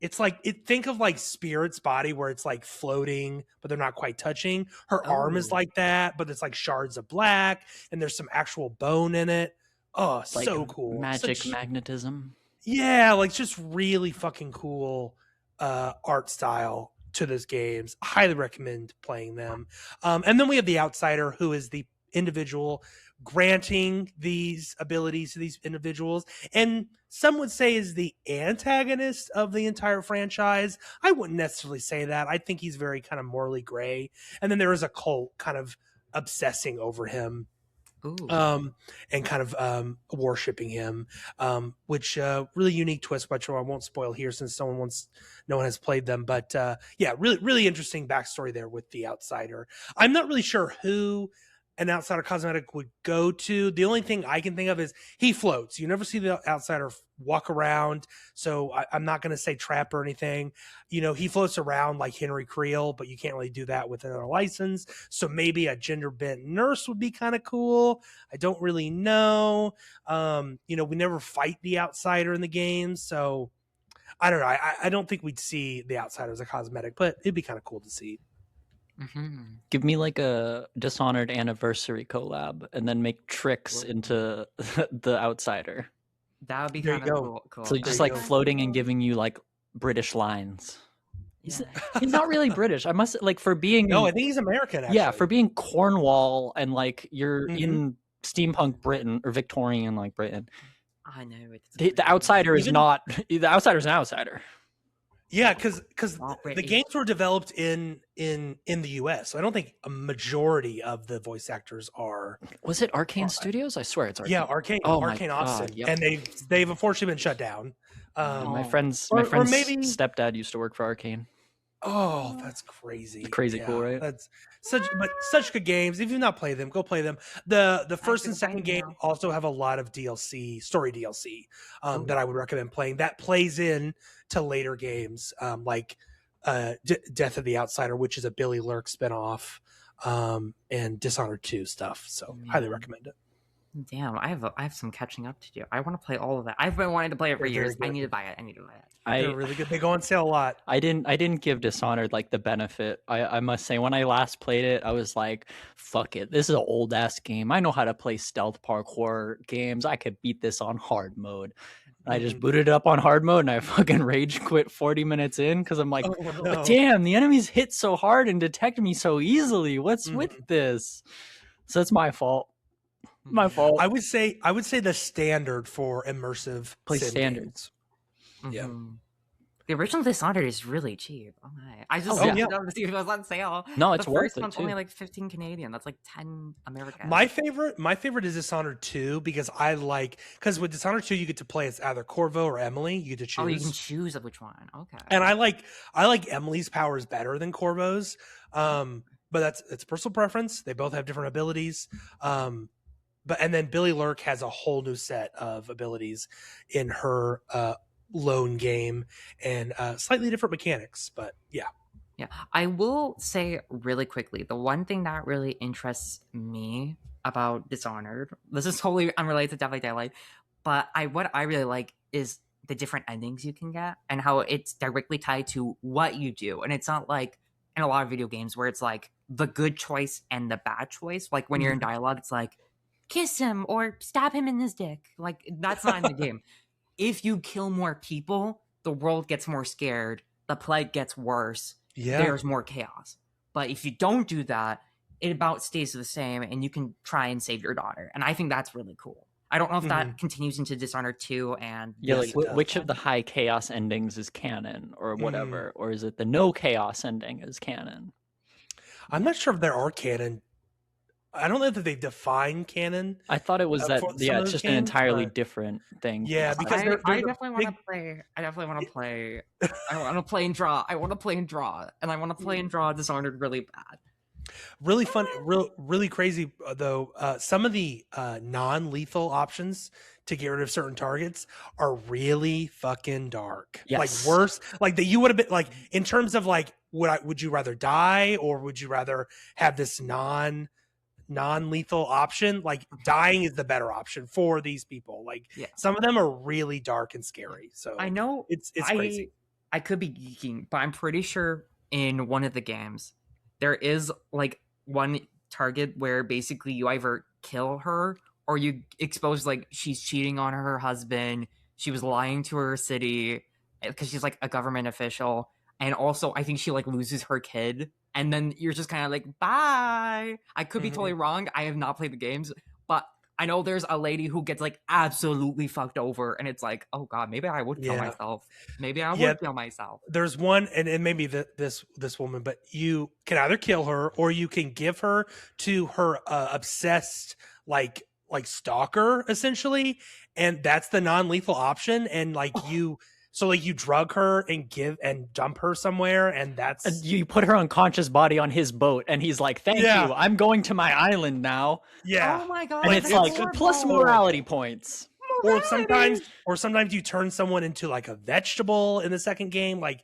think of Spirit's body where it's floating, but they're not quite touching. Her arm is like that, but it's shards of black, and there's some actual bone in it. Oh, so cool. Magic magnetism. Yeah, just really fucking cool art style to those games. I highly recommend playing them. And then we have the Outsider, who is the individual granting these abilities to these individuals, and some would say is the antagonist of the entire franchise. I wouldn't necessarily say that. I think he's very kind of morally gray, and then there is a cult kind of obsessing over him. And kind of worshipping him, which really unique twist, which I won't spoil here since no one has played them. But really, really interesting backstory there with the Outsider. I'm not really sure who an Outsider cosmetic would go to. The only thing I can think of is he floats. You never see the Outsider walk around, so I'm not going to say trap or anything. He floats around like Henry Creel, but you can't really do that with another license. So maybe a gender bent nurse would be kind of cool. I don't really know. We never fight the Outsider in the game, so I don't know. I don't think we'd see the Outsider as a cosmetic, but it'd be kind of cool to see. Mm-hmm. Give me a Dishonored anniversary collab, and then make Trix into the Outsider. That would be kind of cool. So just floating and giving you British lines. Yeah. He's not really British. I must for being. No, I think he's American. Actually. Yeah, for being Cornwall and you're in steampunk Britain or Victorian Britain. I know the Outsider is not. The Outsider's an outsider. Yeah, because the games were developed in the U.S., so I don't think a majority of the voice actors are. Was it Arcane Studios? I swear it's Arcane. Yeah, Arcane. Oh Arcane Austin, yep. And they've unfortunately been shut down. My friend's stepdad used to work for Arcane. Oh, that's crazy! Crazy cool, right? That's such good games. If you've not played them, go play them. The first and second game also have a lot of story DLC that I would recommend playing. That plays in to later games Death of the Outsider, which is a Billy Lurk spinoff, and Dishonored 2 stuff. So highly recommend it. Damn, I have some catching up to do. I want to play all of that. I've been wanting to play it for years. I need to buy it. They're really good. They go on sale a lot. I didn't give Dishonored the benefit. I must say, when I last played it, I was like, fuck it. This is an old ass game. I know how to play stealth parkour games. I could beat this on hard mode. I just booted it up on hard mode and I fucking rage quit 40 minutes in because I'm but damn, the enemies hit so hard and detect me so easily. What's with this? So it's my fault. My fault. I would say the standard for immersive play standards. Yeah. The original Dishonored is really cheap. Oh my! I just looked it up to see if it was on sale. No, it's worth it. The first one's only 15 Canadian. That's 10 American. My favorite is Dishonored 2 because because with Dishonored 2 you get to play as either Corvo or Emily. You get to choose. Oh, you can choose which one. Okay. And I like Emily's powers better than Corvo's. But it's personal preference. They both have different abilities. And then Billy Lurk has a whole new set of abilities in her lone game and slightly different mechanics, but yeah. I will say really quickly, the one thing that really interests me about Dishonored, this is totally unrelated to Death by Daylight, but what I really like is the different endings you can get and how it's directly tied to what you do. And it's not like in a lot of video games where it's the good choice and the bad choice. When you're in dialogue, it's kiss him or stab him in his dick. That's not in the game. If you kill more people, the world gets more scared. The plague gets worse. there's more chaos. But if you don't do that, it about stays the same, and you can try and save your daughter. And I think that's really cool. I don't know if that continues into Dishonored 2 and which of the high chaos endings is canon or whatever, or is it the no chaos ending is canon? I'm not sure if there are canon. I don't know that they define canon. I thought it was that it's just an entirely different thing. Yeah, because I definitely want to play. I definitely want to play. I want to play and draw. I want to play and draw, and I want to play and draw Dishonored really bad. Really fun, really crazy though. Some of the non-lethal options to get rid of certain targets are really fucking dark. Yes. Like worse, like that you would have been like in terms of like would you rather die or would you rather have this non-lethal option? Like dying is the better option for these people. Like some of them are really dark and scary. So I know it's crazy. I could be geeking, but I'm pretty sure in one of the games there is like one target where basically you either kill her or you expose like she's cheating on her husband, she was lying to her city because she's like a government official, and also I think she like loses her kid, and then you're just kind of like bye. I could be totally wrong. I have not played the games, but I know there's a lady who gets like absolutely fucked over, and it's like, oh god, maybe I would kill myself. Maybe I would kill myself. There's one, and maybe this woman, but you can either kill her or you can give her to her obsessed like stalker essentially, and that's the non-lethal option. And like so like you drug her and dump her somewhere, and that's you put her unconscious body on his boat, and he's like, "Thank you, I'm going to my island now." Yeah. Oh my god. And it's like horrible. Plus morality points. Or sometimes you turn someone into like a vegetable in the second game. Like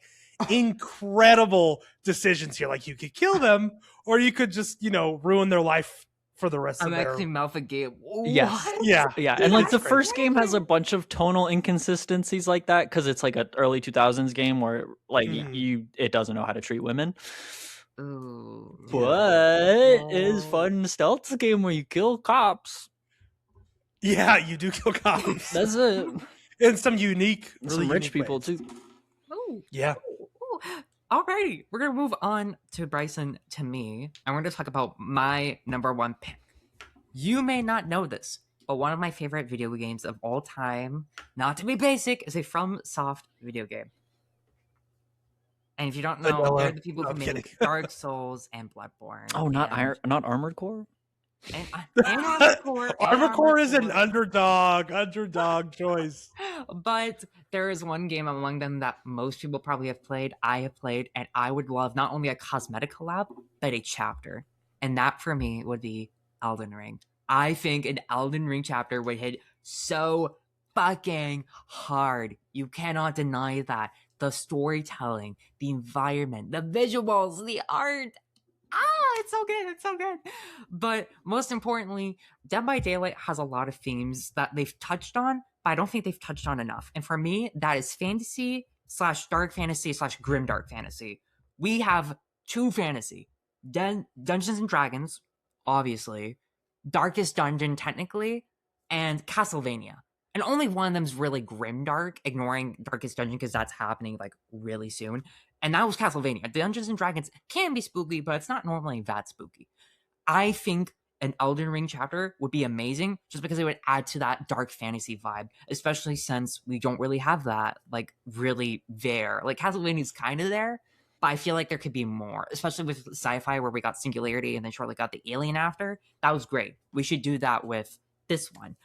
incredible decisions here. Like you could kill them, or you could just ruin their life for the rest of their... actually mouth a game. Yes. Yeah. And like the first game has a bunch of tonal inconsistencies like that because it's like an early 2000s game where like it doesn't know how to treat women. Ooh. But it is fun stealth game where you kill cops. Yeah, you do kill cops. That's it. And some unique, really some rich unique people ways. too. Ooh. Yeah. Ooh. Alrighty, we're gonna move on to Bryson, to me, and we're gonna talk about my number one pick. You may not know this, but one of my favorite video games of all time, not to be basic, is a FromSoft video game. And if you don't know, they're the people who made Dark Souls and Bloodborne. Oh, not Armored Core? And Armored Core. Armored Core is an underdog choice. But there is one game among them that most people probably have played, I have played, and I would love not only a cosmetic collab, but a chapter. And that for me would be Elden Ring. I think an Elden Ring chapter would hit so fucking hard. You cannot deny that. The storytelling, the environment, the visuals, the art. It's so good. It's so good. But most importantly, Dead by Daylight has a lot of themes that they've touched on, but I don't think they've touched on enough. And for me, that is fantasy / dark fantasy / grimdark fantasy. We have two fantasy. Dungeons and Dragons, obviously. Darkest Dungeon, technically. And Castlevania. And only one of them is really grimdark, ignoring Darkest Dungeon because that's happening like really soon. And that was Castlevania. Dungeons and Dragons can be spooky, but it's not normally that spooky. I think an Elden Ring chapter would be amazing just because it would add to that dark fantasy vibe, especially since we don't really have that like really there. Like Castlevania's kind of there, but I feel like there could be more, especially with sci-fi where we got Singularity and then shortly got the Alien after. That was great. We should do that with this one.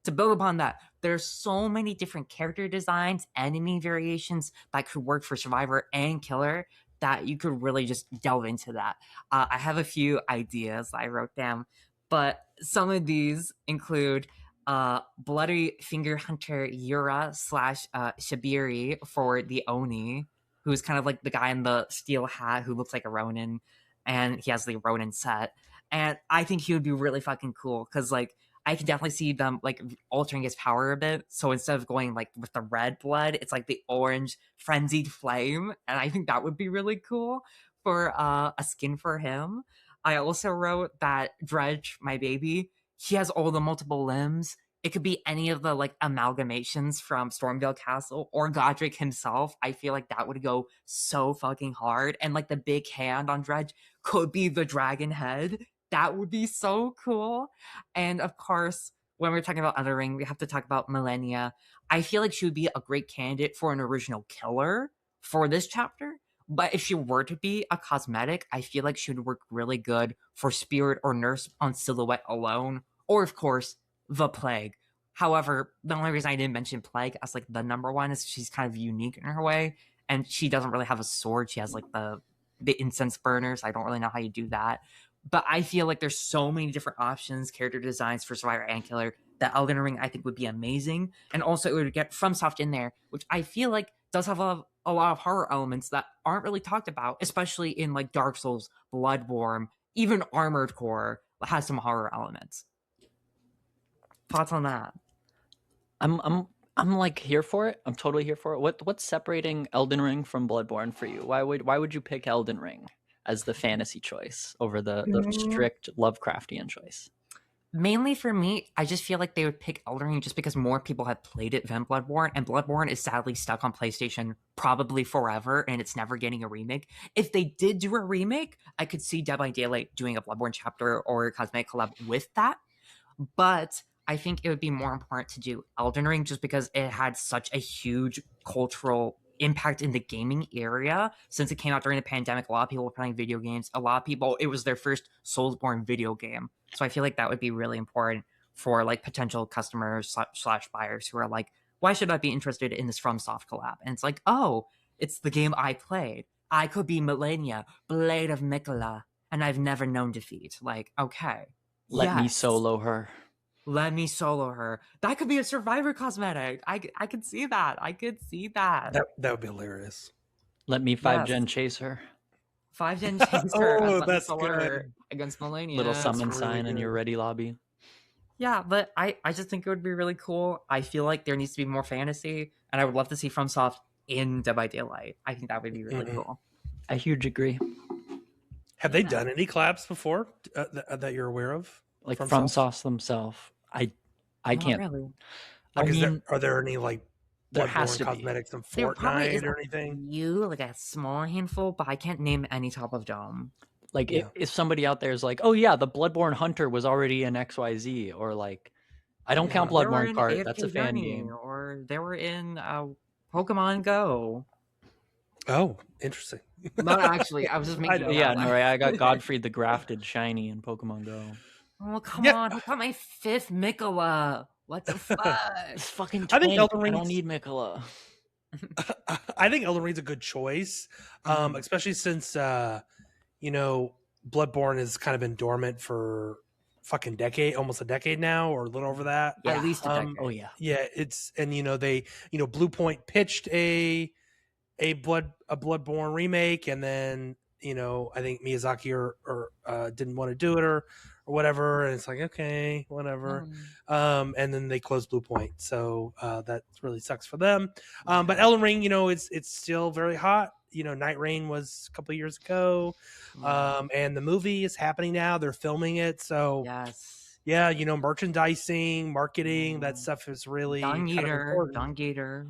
To build upon that, there's so many different character designs, enemy variations that could work for Survivor and Killer that you could really just delve into that. I have a few ideas I wrote down, but some of these include Bloody Finger Hunter Yura / Shabiri for the Oni, who's kind of like the guy in the steel hat who looks like a Ronin, and he has the Ronin set. And I think he would be really fucking cool because like I can definitely see them like altering his power a bit. So instead of going like with the red blood, it's like the orange frenzied flame. And I think that would be really cool for a skin for him. I also wrote that Dredge, my baby, he has all the multiple limbs. It could be any of the like amalgamations from Stormvale Castle or Godric himself. I feel like that would go so fucking hard. And like the big hand on Dredge could be the dragon head. That would be so cool. And of course, when we're talking about Elden Ring, we have to talk about Millennia. I feel like she would be a great candidate for an original killer for this chapter. But if she were to be a cosmetic, I feel like she would work really good for Spirit or Nurse on Silhouette alone. Or, of course, the Plague. However, the only reason I didn't mention Plague as like the number one is she's kind of unique in her way. And she doesn't really have a sword. She has like the incense burners. I don't really know how you do that. But I feel like there's so many different options, character designs for Survivor and Killer, that Elden Ring I think would be amazing. And also it would get FromSoft in there, which I feel like does have a lot of horror elements that aren't really talked about, especially in like Dark Souls, Bloodborne, even Armored Core has some horror elements. Thoughts on that? I'm like here for it. I'm totally here for it. What's separating Elden Ring from Bloodborne for you? Why would you pick Elden Ring as the fantasy choice over the strict Lovecraftian choice? Mainly for me, I just feel like they would pick Elden Ring just because more people have played it than Bloodborne, and Bloodborne is sadly stuck on PlayStation probably forever, and it's never getting a remake. If they did do a remake, I could see Dead by Daylight doing a Bloodborne chapter or a Cosmetic Collab with that, but I think it would be more important to do Elden Ring just because it had such a huge cultural impact in the gaming area since it came out during the pandemic. A lot of people were playing video games. A lot of people, it was their first Soulsborne video game. So I feel like that would be really important for like potential customers slash buyers who are like, why should I be interested in this FromSoft collab? And it's like, oh, it's the game I played. I could be Millennia, Blade of Mikola, and I've never known defeat. Like, okay. Let me solo her. Let me solo her. That could be a Survivor cosmetic. I could see that. I could see that. That would be hilarious. Let me 5-gen chase her. 5-gen chase her. Oh, that's good. Her against Millennia. Little summon really sign good. in your ready lobby. Yeah, but I just think it would be really cool. I feel like there needs to be more fantasy, and I would love to see FromSoft in Dead by Daylight. I think that would be really cool. I huge agree. Have they done any collabs before that you're aware of? Like FromSoft themselves? I can't. Really. Like, are there any like there has to cosmetics be in Fortnite or anything? Like a small handful, but I can't name any top of dome. Like if somebody out there is like, oh yeah, the Bloodborne Hunter was already in XYZ, or like, I don't count Bloodborne Cart. That's a fan game. Or they were in Pokemon Go. Oh, interesting. Not actually. I was just making. I got Godfrey the Grafted shiny in Pokemon Go. Oh come on! I got my 5th Mikola. What the fuck? It's fucking. I think Elden Ring. I don't need Mikola. I think Elden Ring's a good choice, especially since Bloodborne has kind of been dormant for fucking decade, almost a decade now, or a little over that. Yeah, at least a decade. Oh yeah, yeah. It's and they Blue Point pitched a Bloodborne remake, and then I think Miyazaki or didn't want to do it or whatever, and it's like, okay, whatever. And then they closed Blue Point, so that really sucks for them. But Elden Ring, it's still very hot. Night Rain was a couple of years ago, and the movie is happening now. They're filming it, so yes, yeah, marchandising, marketing, that stuff is really Dung Eater.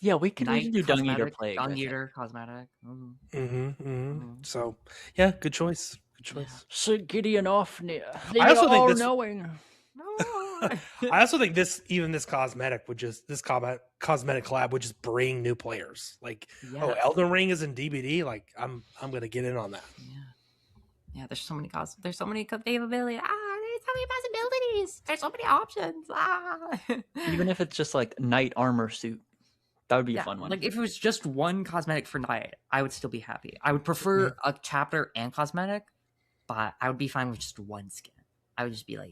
Yeah, we could do Dung Eater Plague. Dung Eater cosmetic. So yeah, good choice. Good choice. So Gideon Ofnir. I also think this. Knowing. I also think this cosmetic cosmetic collab would just bring new players. Like, Elden Ring is in DbD. Like, I'm gonna get in on that. Yeah. There's so many there's so many capabilities. There's so many possibilities. There's so many options. Even if it's just like knight armor suit, that would be a fun one. Like if it was just one cosmetic for knight, I would still be happy. I would prefer a chapter and cosmetic, but I would be fine with just one skin. I would just be like,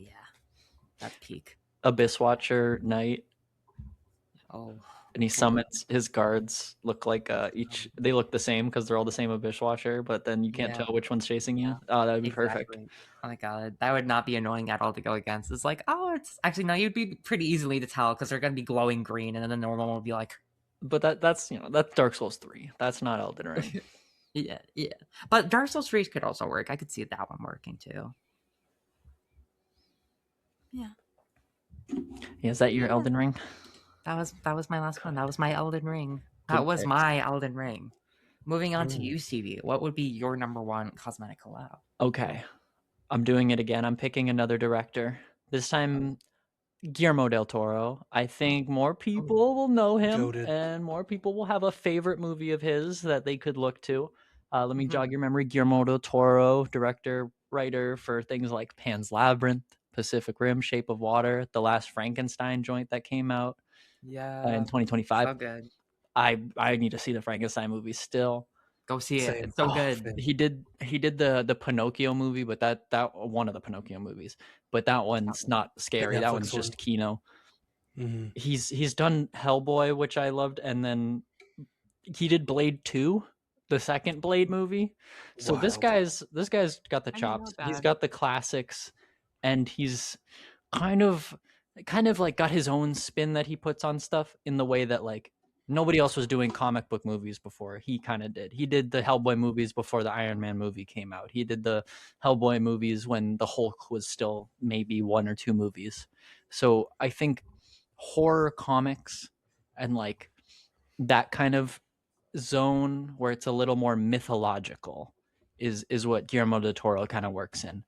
that's peak. Abyss Watcher knight. Oh. And he summons his guards look like they look the same because they're all the same Abyss Watcher, but then you can't tell which one's chasing you. Oh, that would be perfect. Oh my god, that would not be annoying at all to go against. It's like, it's actually no, you'd be pretty easily to tell because they're gonna be glowing green, and then the normal one would be like. But that's Dark Souls 3. That's not Elden Ring. yeah. But Dark Souls 3 could also work. I could see that one working too. Yeah. Yeah, is that your Elden Ring? That was my last one. That was my Elden Ring. That Good was picks. my Elden Ring. Moving on to you, CV. What would be your number one cosmetic collab? Okay, I'm doing it again. I'm picking another director. This time, Guillermo del Toro. I think more people will know him, Goated. and more people will have a favorite movie of his that they could look to. Let me jog your memory. Guillermo del Toro, director, writer for things like Pan's Labyrinth, Pacific Rim, Shape of Water, the last Frankenstein joint that came out in 2025. So good. I need to see the Frankenstein movie still. Go see it. Same. It's so good. He did the Pinocchio movie, but that one of the Pinocchio movies, but that one's not scary. That one's just Kino. He's done Hellboy, which I loved, and then he did Blade 2, the second Blade movie. So Wild. this guy's got the chops. He's got the classics, and he's kind of like got his own spin that he puts on stuff in the way that like nobody else was doing comic book movies before. He kind of did. He did the Hellboy movies before the Iron Man movie came out. He did the Hellboy movies when the Hulk was still maybe 1 or 2 movies. So I think horror comics and like that kind of zone where it's a little more mythological is what Guillermo del Toro kind of works in.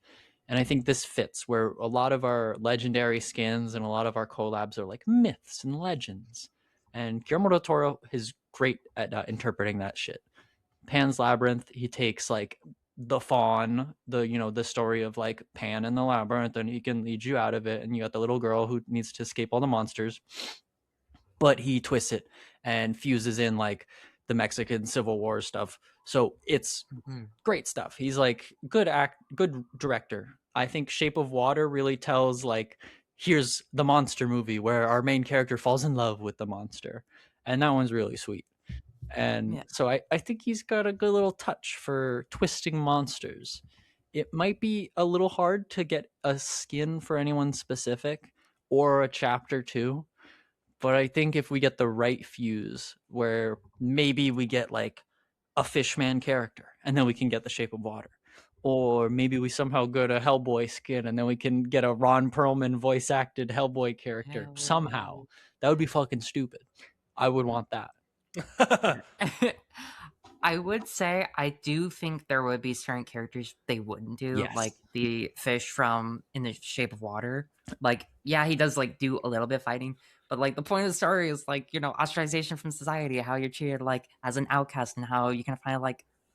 And I think this fits where a lot of our legendary skins and a lot of our collabs are like myths and legends. And Guillermo del Toro is great at interpreting that shit. Pan's Labyrinth, he takes like the fawn, the story of like Pan and the labyrinth, and he can lead you out of it. And you got the little girl who needs to escape all the monsters. But he twists it and fuses in like the Mexican Civil War stuff. So it's great stuff. He's like good director. I think Shape of Water really tells like, here's the monster movie where our main character falls in love with the monster. And that one's really sweet. And so I think he's got a good little touch for twisting monsters. It might be a little hard to get a skin for anyone specific or a chapter too. But I think if we get the right fuse where maybe we get like a Fishman character and then we can get the Shape of Water. Or maybe we somehow get a Hellboy skin and then we can get a Ron Perlman voice acted Hellboy character somehow. That would be fucking stupid. I would want that. I would say I do think there would be certain characters they wouldn't do, like the fish from In the Shape of Water. Like, yeah, he does like do a little bit of fighting, but like the point of the story is like, ostracization from society, how you're treated like as an outcast, and how you can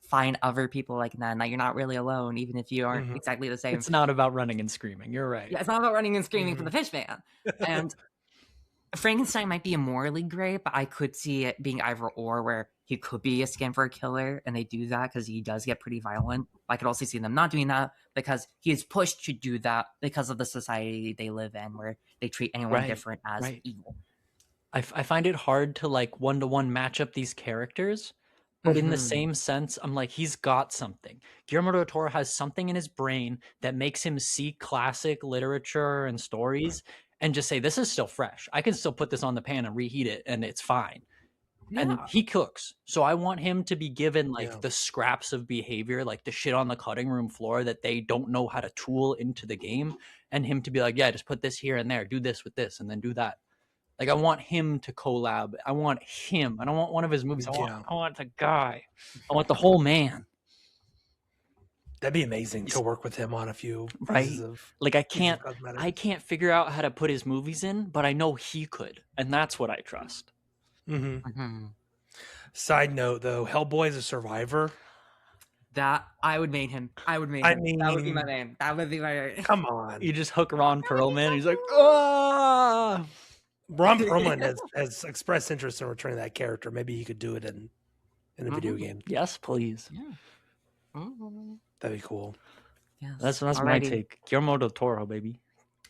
find other people like that, and that you're not really alone, even if you aren't exactly the same. It's not about running and screaming. You're right. Yeah, it's not about running and screaming for the fish man. And Frankenstein might be morally gray, but I could see it being either or, where he could be a skin for a killer, and they do that because he does get pretty violent. I could also see them not doing that because he is pushed to do that because of the society they live in, where they treat anyone different as evil. I find it hard to like one-to-one match up these characters, but in the same sense, I'm like, he's got something. Guillermo del Toro has something in his brain that makes him see classic literature and stories and just say, this is still fresh. I can still put this on the pan and reheat it and it's fine. Yeah. And he cooks. So I want him to be given like the scraps of behavior, like the shit on the cutting room floor that they don't know how to tool into the game, and him to be like, yeah, just put this here and there, do this with this, and then do that. Like, I want him to collab. I want him. I don't want one of his movies. I want the guy. I want the whole man. That'd be amazing to work with him on a few pieces of, like, I can't figure out how to put his movies in, but I know he could, and that's what I trust. Side note, though, Hellboy is a survivor. That I would make him. That would be my name. That would be my name. Come on. You just hook Ron Perlman. He's like, ah. Ron Perlman has expressed interest in returning that character. Maybe you could do it in a video game. Yes, please. Yeah. That'd be cool. Yes. That's my take. Guillermo del Toro, baby.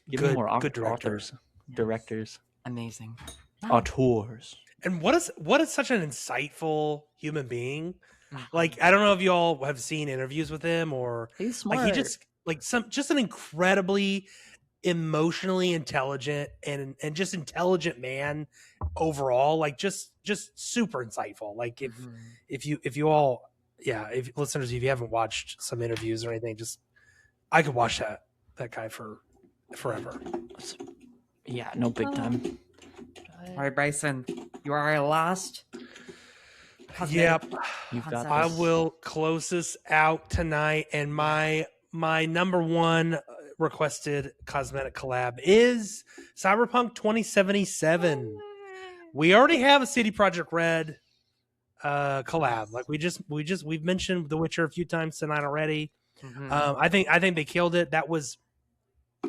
Give me more good authors, directors. Amazing. Auteurs. And what is such an insightful human being? Like, I don't know if you all have seen interviews with him, or he's smart. Like, he just an incredibly emotionally intelligent and just intelligent man overall. Like, just super insightful. Like, if you all, if listeners, if you haven't watched some interviews or anything, I could watch that guy for forever. Yeah, no big time. All right, Bryson, you are our last. Yep. You've got I this. will close this out tonight, and my number one requested cosmetic collab is Cyberpunk 2077. We already have a CD Projekt Red collab. Like we've mentioned The Witcher a few times tonight already. I think they killed it. That was,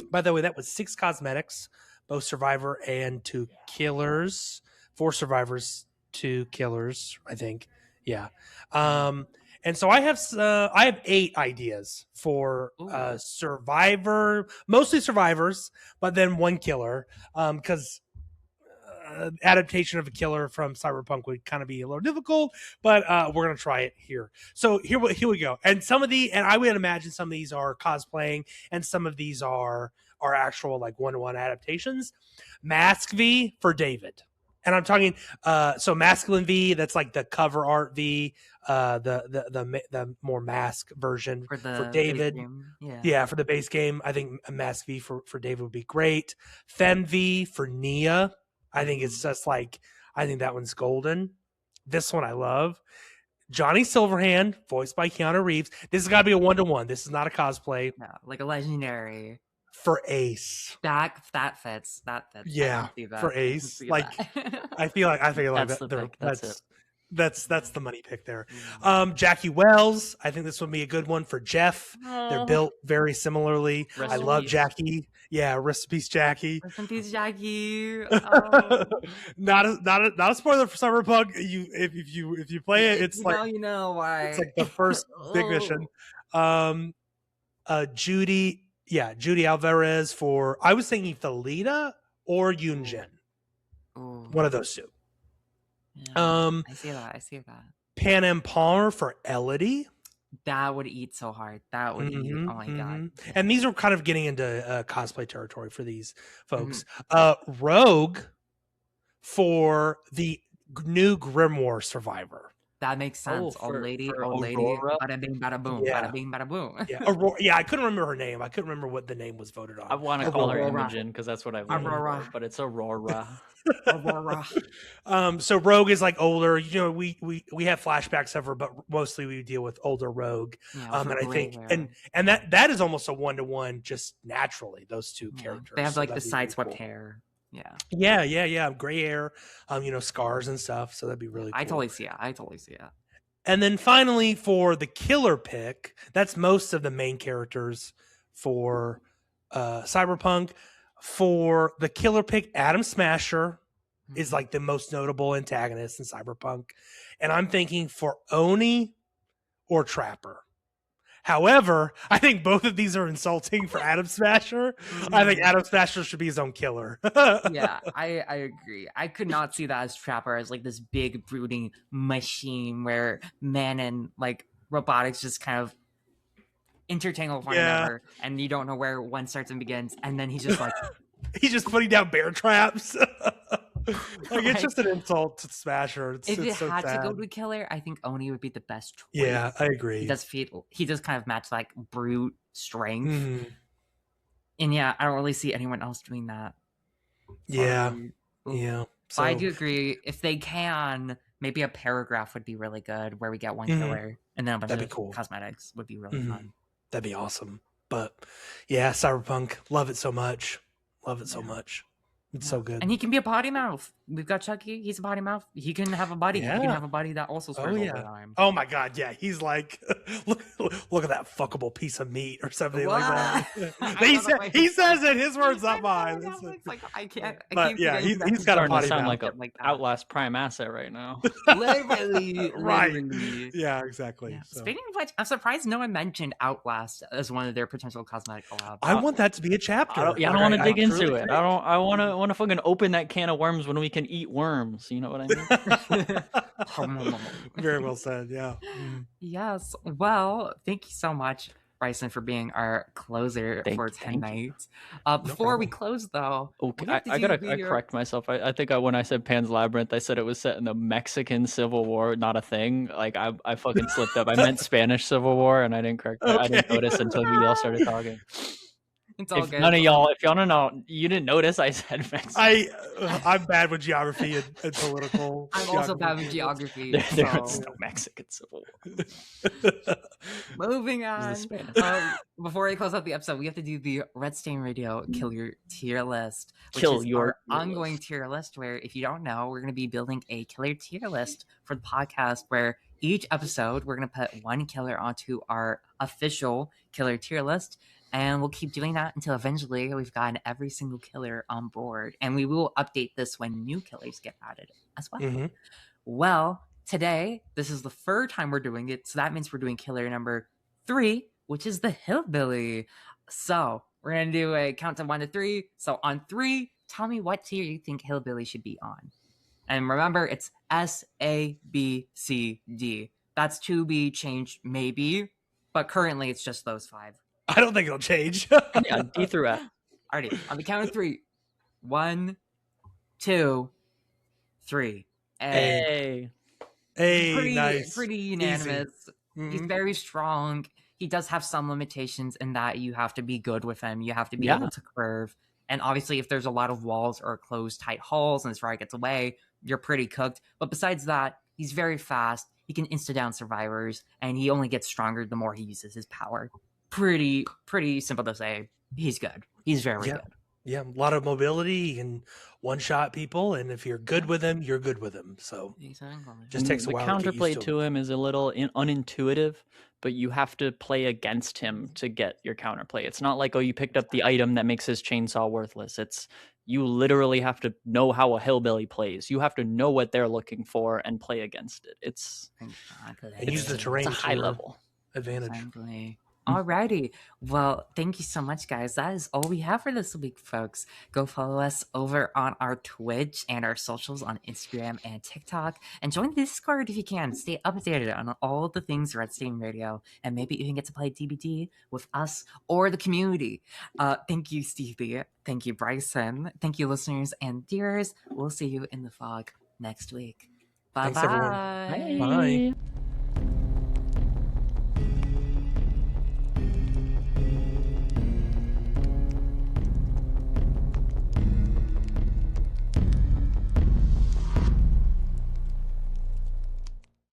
by the way, that was 6 cosmetics, both survivor and 2 killers. 4 survivors, 2 killers, I think. Yeah. And so I have 8 ideas for survivor, mostly survivors, but then 1 killer. Because adaptation of a killer from Cyberpunk would kind of be a little difficult, but we're gonna try it here. So here we go. And I would imagine some of these are cosplaying, and some of these are actual like 1-to-1 adaptations. Mask V for David, and I'm talking so masculine V, that's like the cover art V, the more mask version for David. Yeah, for the base game, I think a mask V for David would be great. Fem V for Nia. I think it's just like, I think that one's golden. This one I love. Johnny Silverhand, voiced by Keanu Reeves. This has got to be a 1-to-1. This is not a cosplay. No, like a legendary. For Ace. That fits. Yeah, for Ace. Like, I feel like that's the money pick there. Jackie Wells, I think this would be a good one for Jeff. They're built very similarly. I love Jackie. Yeah, rest in peace, Jackie. Rest in peace, Jackie. Not a spoiler for Cyberpunk. If you play it, it's like you know why. It's like the first big mission. Judy Alvarez for, I was thinking Thalita or Yunjin. One of those 2. Yeah, I see that. Pan Palmer for Elodie. That would eat so hard. That would eat. Oh my god! And these are kind of getting into cosplay territory for these folks. Rogue for the new Grimoire survivor. That makes sense. Old lady. Bada bing, bada boom. Bada bing, bada boom. Yeah, Aurora. Yeah, I couldn't remember her name. I couldn't remember what the name was voted on. I want to call her Imogen because that's what I voted for, but it's Aurora. Aurora. So Rogue is like older. You know, we have flashbacks of her, but mostly we deal with older Rogue. Yeah, and I think and that is almost a 1-to-1 just naturally. Those 2 characters. They have like the sideswept hair. Yeah. Gray hair, scars and stuff. So that'd be really cool. I totally see it. And then finally for the killer pick, that's most of the main characters for Cyberpunk. For the killer pick, Adam Smasher is like the most notable antagonist in Cyberpunk. And I'm thinking for Oni or Trapper. However, I think both of these are insulting for Adam Smasher. I think Adam Smasher should be his own killer. Yeah, I agree. I could not see that as Trapper as like this big brooding machine where man and like robotics just kind of intertangle with one another, and you don't know where one starts and begins. And then he's just like, he's just putting down bear traps. It's just an insult to Smasher. If it had to go to a killer, I think Oni would be the best choice. Yeah, I agree. He does kind of match like brute strength. And yeah, I don't really see anyone else doing that. Yeah. So I do agree. If they can, maybe a paragraph would be really good where we get one killer and then a bunch of cosmetics would be really fun. That'd be awesome. But yeah, Cyberpunk, love it so much. It's so good. And he can be a potty mouth. We've got Chucky. He's a potty mouth. He can have a buddy. Yeah. He can have a buddy that also swears all the time. Oh my god, yeah. He's like, look at that fuckable piece of meat or something like that. He says it. His words, not mine. It's like I can't. But yeah, he's got a potty sound mouth. like an Outlast Prime asset right now. Literally. Right. Yeah, exactly. Yeah. So. Speaking of which, I'm surprised no one mentioned Outlast as one of their potential cosmetic collabs. I want that to be a chapter. I don't want to dig into it. I want to fucking open that can of worms when we can eat worms. You know what I mean? Very well said. Yeah. Yes. Well, thank you so much, Bryson, for being our closer for tonight. Before we close, though, I gotta correct myself. I think when I said Pan's Labyrinth, I said it was set in the Mexican Civil War, not a thing. Like I fucking slipped up. I meant Spanish Civil War, and I didn't correct that. I didn't notice until you all started talking. It's all If good. none of y'all, if y'all don't know, you didn't notice I said Mexico. I'm bad with geography and political. I'm also bad with geography. There was no Mexican Civil War. Moving on. Before I close out the episode, we have to do the Red Stain Radio Kill Your Tier List, which is our ongoing tier list. Where, if you don't know, we're going to be building a killer tier list for the podcast. Where each episode we're going to put one killer onto our official killer tier list. And we'll keep doing that until eventually we've gotten every single killer on board. And we will update this when new killers get added as well. Mm-hmm. Well, today, this is the third time we're doing it. So that means we're doing killer number 3, which is the Hillbilly. So we're going to do a count of 1 to 3. So on 3, tell me what tier you think Hillbilly should be on. And remember, it's S, A, B, C, D. That's to be changed, maybe. But currently, it's just those 5. I don't think it'll change. Yeah, D through F. Alrighty, on the count of 3. 1, 2, 3. Hey. Nice. Pretty unanimous. Mm-hmm. He's very strong. He does have some limitations in that you have to be good with him. You have to be able to curve. And obviously, if there's a lot of walls or closed, tight halls and his fire gets away, you're pretty cooked. But besides that, he's very fast. He can insta-down survivors. And he only gets stronger the more he uses his power. Pretty simple to say. He's good. He's very good. Yeah, a lot of mobility. He can one-shot people, and if you're good with him, you're good with him. So just takes a while. The counterplay to him is a little unintuitive, but you have to play against him to get your counterplay. It's not like, oh, you picked up the item that makes his chainsaw worthless. It's you literally have to know how a hillbilly plays. You have to know what they're looking for and play against it. It's and use the terrain. It's a high level advantage. Exactly. Alrighty. Well, thank you so much, guys. That is all we have for this week, folks. Go follow us over on our Twitch and our socials on Instagram and TikTok. And join the Discord if you can. Stay updated on all the things Red Stain Radio. And maybe even get to play DbD with us or the community. Thank you, Stevie. Thank you, Bryson. Thank you, listeners and viewers. We'll see you in the fog next week. Bye-bye. Thanks, everyone. Bye. Bye.